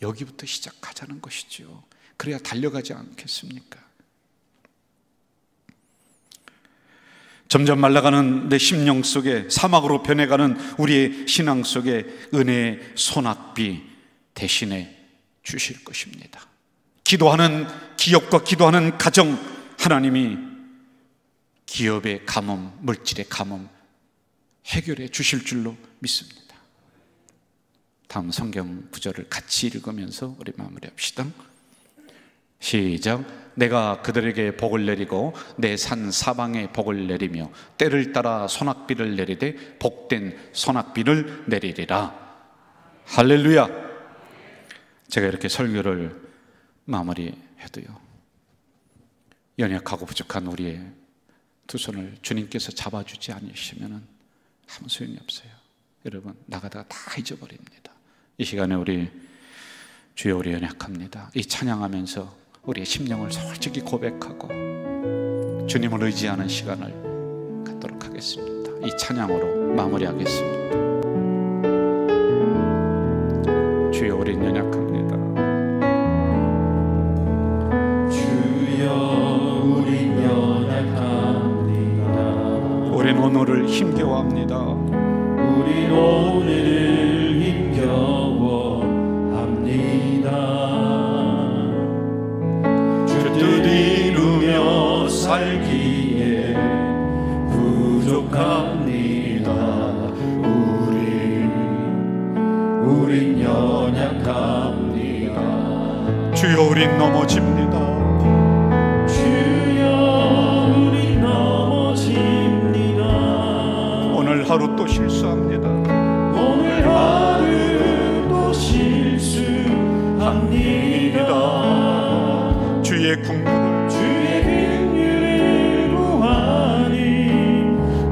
여기부터 시작하자는 것이죠. 그래야 달려가지 않겠습니까? 점점 말라가는 내 심령 속에, 사막으로 변해가는 우리의 신앙 속에 은혜의 소낙비 대신에 주실 것입니다. 기도하는 기업과 기도하는 가정, 하나님이 기업의 가뭄, 물질의 가뭄 해결해 주실 줄로 믿습니다. 다음 성경 구절을 같이 읽으면서 우리 마무리합시다. 시작. 내가 그들에게 복을 내리고 내 산 사방에 복을 내리며 때를 따라 소낙비를 내리되 복된 소낙비를 내리리라. 할렐루야. 제가 이렇게 설교를 마무리해도요, 연약하고 부족한 우리의 두 손을 주님께서 잡아주지 않으시면 아무 소용이 없어요. 여러분, 나가다가 다 잊어버립니다. 이 시간에 우리 주여, 우리 연약합니다. 이 찬양하면서 우리의 심령을 솔직히 고백하고 주님을 의지하는 시간을 갖도록 하겠습니다. 이 찬양으로 마무리하겠습니다. 주여, 우린 연약합니다. 주여, 우린 연약합니다. 우린 오늘을 힘겨워합니다. 우린 오늘을 힘겨워합니다. 주 뜻 이루며 살기에 부족합니다. 우린 연약합니다. 주여, 우린 넘어집니다. 주여, 우린 넘어집니다. 오늘 하루 또 실수합니다. 오늘 하루 또 실수합니다. 주의 긍휼을 구하니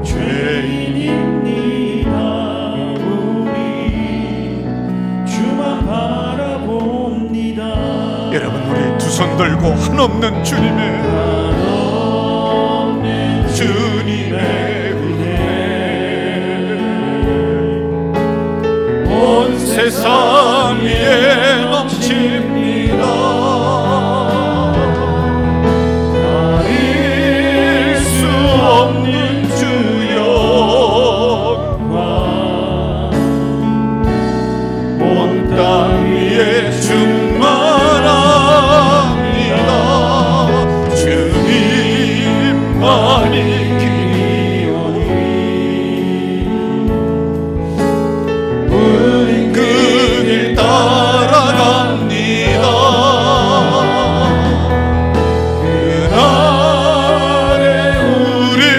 죄인입니다. 우리 주만 바라봅니다. 여러분, 우리 두 손 들고 한없는 주님의 은혜 온 세상 위에 넘칩니다. 가릴 수 없는 주 영광 온 땅 위에 충만합니다. 주님만이 기리오니 우린 그 길 따라갑니다. 그날에 우릴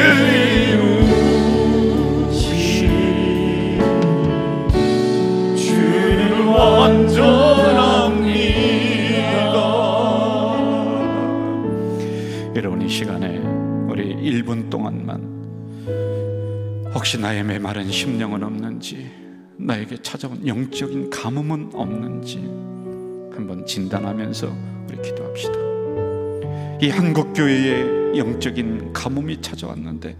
이루시니 주는 완전합니다. 여러분, 이 시간에 우리 1분 동안만 혹시 나의 메마른 심령은 없는지, 나에게 찾아온 영적인 가뭄은 없는지 한번 진단하면서 우리 기도합시다. 이 한국교회에 영적인 가뭄이 찾아왔는데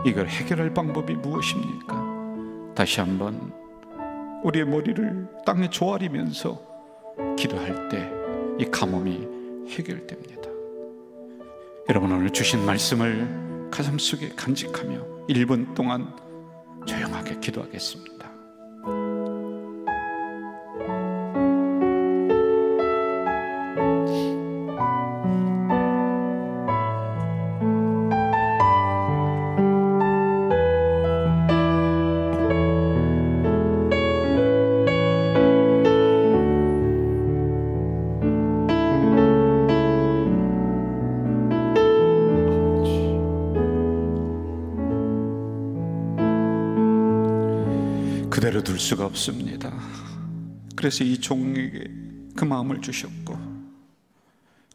이걸 해결할 방법이 무엇입니까? 다시 한번 우리의 머리를 땅에 조아리면서 기도할 때 이 가뭄이 해결됩니다. 여러분, 오늘 주신 말씀을 가슴속에 간직하며 1분 동안 조용하게 기도하겠습니다. 그대로 둘 수가 없습니다. 그래서 이 종에게 그 마음을 주셨고,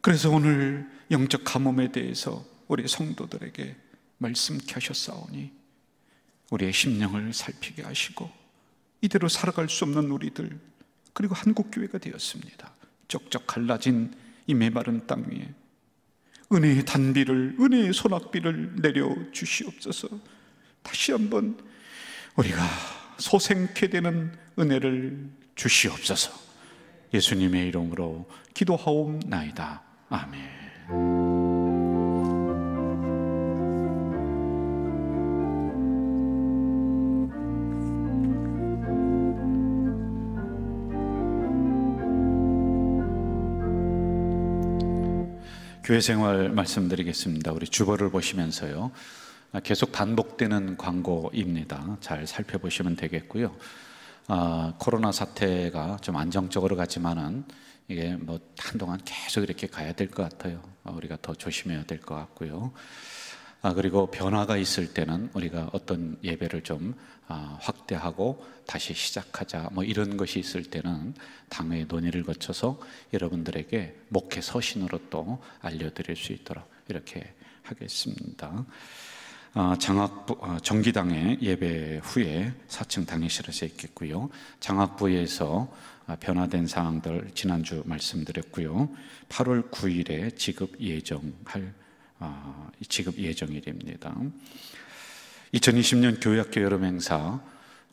그래서 오늘 영적 가뭄에 대해서 우리 성도들에게 말씀케 하셨사오니 우리의 심령을 살피게 하시고 이대로 살아갈 수 없는 우리들, 그리고 한국교회가 되었습니다. 쩍쩍 갈라진 이 메마른 땅 위에 은혜의 단비를, 은혜의 소낙비를 내려 주시옵소서. 다시 한번 우리가 소생케 되는 은혜를 주시옵소서. 예수님의 이름으로 기도하옵나이다. 아멘. 교회 생활 말씀드리겠습니다. 우리 주보를 보시면서요, 계속 반복되는 광고입니다. 잘 살펴보시면 되겠고요. 코로나 사태가 좀 안정적으로 가지만은 이게 뭐 한동안 계속 이렇게 가야 될 것 같아요. 우리가 더 조심해야 될 것 같고요. 그리고 변화가 있을 때는 우리가 어떤 예배를 좀 확대하고 다시 시작하자, 뭐 이런 것이 있을 때는 당의 논의를 거쳐서 여러분들에게 목회 서신으로 또 알려드릴 수 있도록 이렇게 하겠습니다. 정기당의 예배 후에 4층 당회실에서 있겠고요. 장학부에서 변화된 사항들 지난주 말씀드렸고요. 8월 9일에 지급 예정일입니다. 2020년 교회학교 여름행사,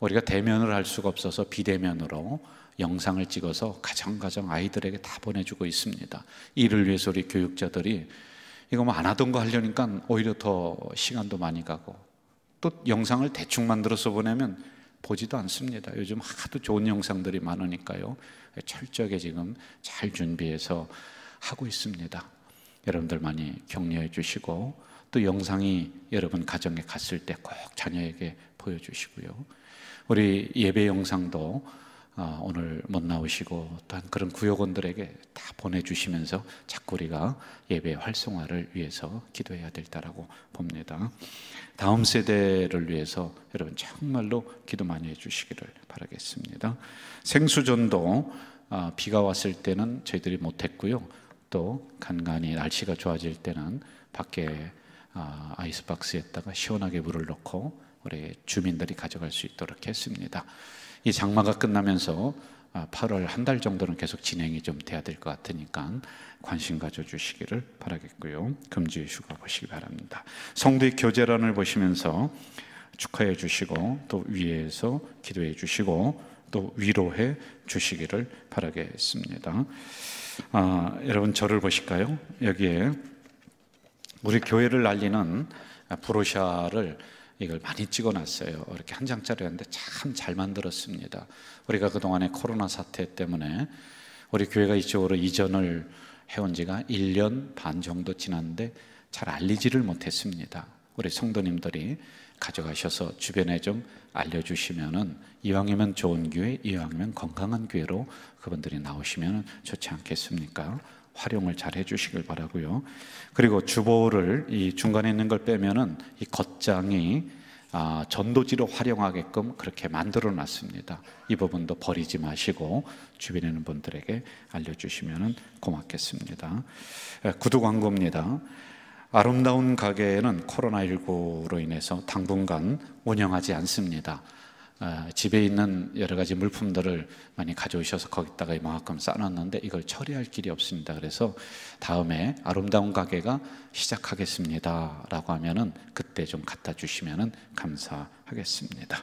우리가 대면을 할 수가 없어서 비대면으로 영상을 찍어서 가정 아이들에게 다 보내주고 있습니다. 이를 위해서 우리 교육자들이 이거 뭐 안 하던 거 하려니까 오히려 더 시간도 많이 가고, 또 영상을 대충 만들어서 보내면 보지도 않습니다. 요즘 하도 좋은 영상들이 많으니까요. 철저하게 지금 잘 준비해서 하고 있습니다. 여러분들 많이 격려해 주시고, 또 영상이 여러분 가정에 갔을 때 꼭 자녀에게 보여주시고요. 우리 예배 영상도 오늘 못 나오시고 또한 그런 구역원들에게 다 보내주시면서 자꾸 우리가 예배 활성화를 위해서 기도해야 될다라고 봅니다. 다음 세대를 위해서 여러분 정말로 기도 많이 해주시기를 바라겠습니다. 생수전도 비가 왔을 때는 저희들이 못했고요. 또 간간히 날씨가 좋아질 때는 밖에 아이스박스에다가 시원하게 물을 넣고 우리 주민들이 가져갈 수 있도록 했습니다. 이 장마가 끝나면서 8월 한 달 정도는 계속 진행이 좀 돼야 될 것 같으니까 관심 가져주시기를 바라겠고요. 금주의 휴가 보시기 바랍니다. 성도의 교제란을 보시면서 축하해 주시고, 또 위에서 기도해 주시고, 또 위로해 주시기를 바라겠습니다. 여러분 저를 보실까요? 여기에 우리 교회를 알리는 브로셔를 이걸 많이 찍어놨어요. 이렇게 한 장짜리였는데 참 잘 만들었습니다. 우리가 그동안에 코로나 사태 때문에 우리 교회가 이쪽으로 이전을 해온 지가 1년 반 정도 지났는데 잘 알리지를 못했습니다. 우리 성도님들이 가져가셔서 주변에 좀 알려주시면은, 이왕이면 좋은 교회, 이왕이면 건강한 교회로 그분들이 나오시면 좋지 않겠습니까? 활용을 잘 해주시길 바라고요. 그리고 주보를 이 중간에 있는 걸 빼면은 이 겉장이 전도지로 활용하게끔 그렇게 만들어 놨습니다. 이 부분도 버리지 마시고 주변에 있는 분들에게 알려주시면 고맙겠습니다. 구두 광고입니다. 아름다운 가게에는 코로나19로 인해서 당분간 운영하지 않습니다. 집에 있는 여러 가지 물품들을 많이 가져오셔서 거기다가 이만큼 쌓아놨는데 이걸 처리할 길이 없습니다. 그래서 다음에 아름다운 가게가 시작하겠습니다 라고 하면은 그때 좀 갖다 주시면 감사하겠습니다.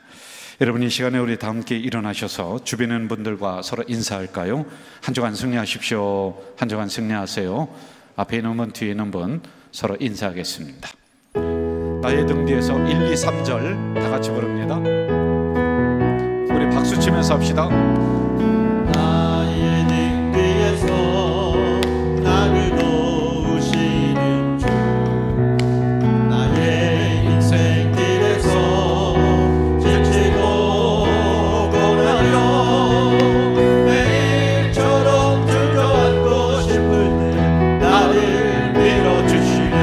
여러분, 이 시간에 우리 다 함께 일어나셔서 주변에 있는 분들과 서로 인사할까요? 한 주간 승리하십시오. 한 주간 승리하세요. 앞에 있는 분, 뒤에 있는 분 서로 인사하겠습니다. 나의 등 뒤에서 1, 2, 3절 다 같이 부릅니다. 우리 박수 치면서 합시다. 나의 등 뒤에서 나를 도우시는 주, 나의 인생 길에서 지치고 고나요 매일처럼 주저앉고 싶을 때 나를 밀어주시네.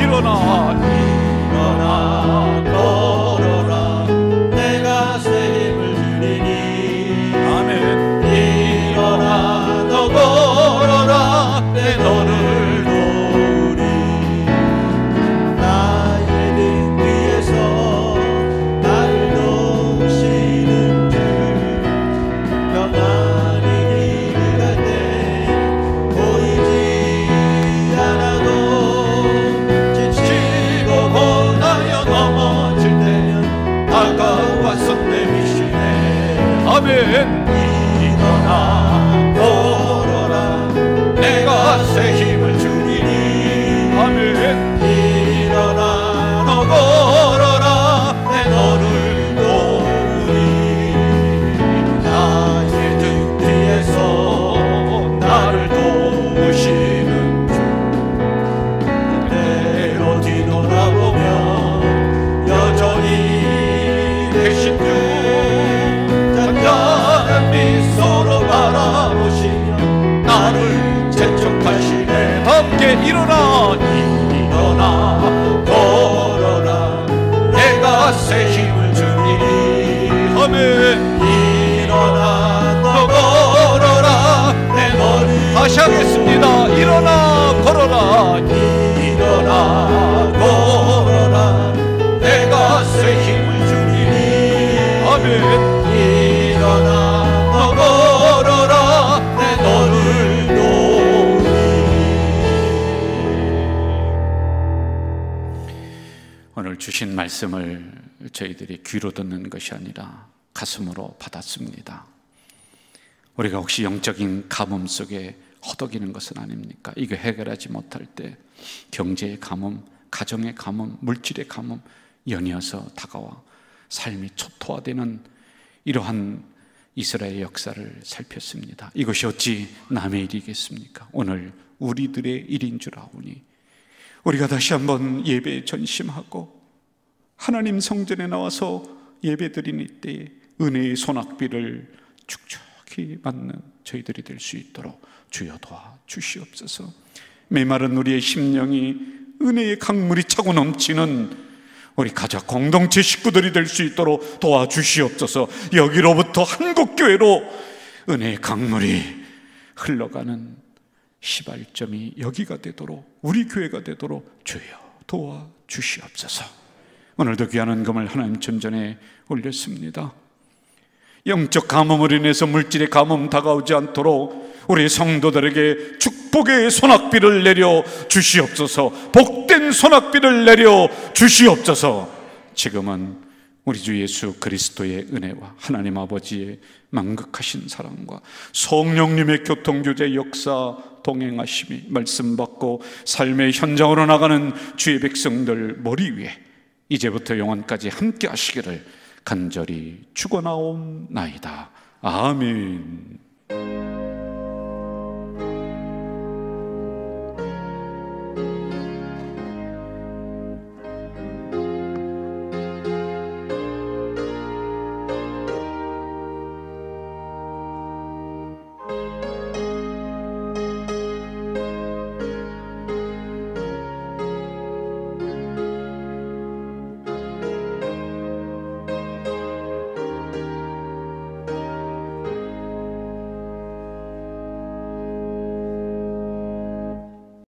일어나 걸어라, 내가 새 힘을 주리니. 아멘. 아멘. 일어나 걸어라 내가 새 힘을 주리니. 아멘. 일어나 너 걸어라 내 너를 도우리. 나의 등 뒤에서 나를 도우시는 주. 때로 뒤돌아보면 여전히 계신 주. 잔잔한 미소로 바라보시며 나를 재촉하시네. 함께 일어나 걸어라 내가 새 힘을 주리니. 아멘. 일어나 너 걸어라 내 머리. 다시 하겠습니다. 일어나 걸어라. 일어나 걸어라 내가 새 힘을 주리니. 아멘. 일어나 너 걸어라 내 너를 도우리. 오늘 주신 말씀을 저희들이 귀로 듣는 것이 아니라 가슴으로 받았습니다. 우리가 혹시 영적인 가뭄 속에 허덕이는 것은 아닙니까? 이거 해결하지 못할 때 경제의 가뭄, 가정의 가뭄, 물질의 가뭄 연이어서 다가와 삶이 초토화되는 이러한 이스라엘의 역사를 살폈습니다. 이것이 어찌 남의 일이겠습니까? 오늘 우리들의 일인 줄 아오니 우리가 다시 한번 예배에 전심하고 하나님 성전에 나와서 예배드리는 때에 은혜의 소낙비를 축축히 맞는 저희들이 될 수 있도록 주여 도와 주시옵소서. 메마른 우리의 심령이 은혜의 강물이 차고 넘치는 우리 가족 공동체 식구들이 될 수 있도록 도와주시옵소서. 여기로부터 한국교회로 은혜의 강물이 흘러가는 시발점이 여기가 되도록, 우리 교회가 되도록 주여 도와주시옵소서. 오늘도 귀한 헌금을 하나님 전전에 올렸습니다. 영적 가뭄으로 인해서 물질의 가뭄 다가오지 않도록 우리 성도들에게 축복의 소낙비를 내려 주시옵소서. 복된 소낙비를 내려 주시옵소서. 지금은 우리 주 예수 그리스도의 은혜와 하나님 아버지의 만극하신 사랑과 성령님의 교통교제 역사 동행하심이 말씀 받고 삶의 현장으로 나가는 주의 백성들 머리 위에 이제부터 영원까지 함께 하시기를 간절히 축원하옵나이다. 아멘.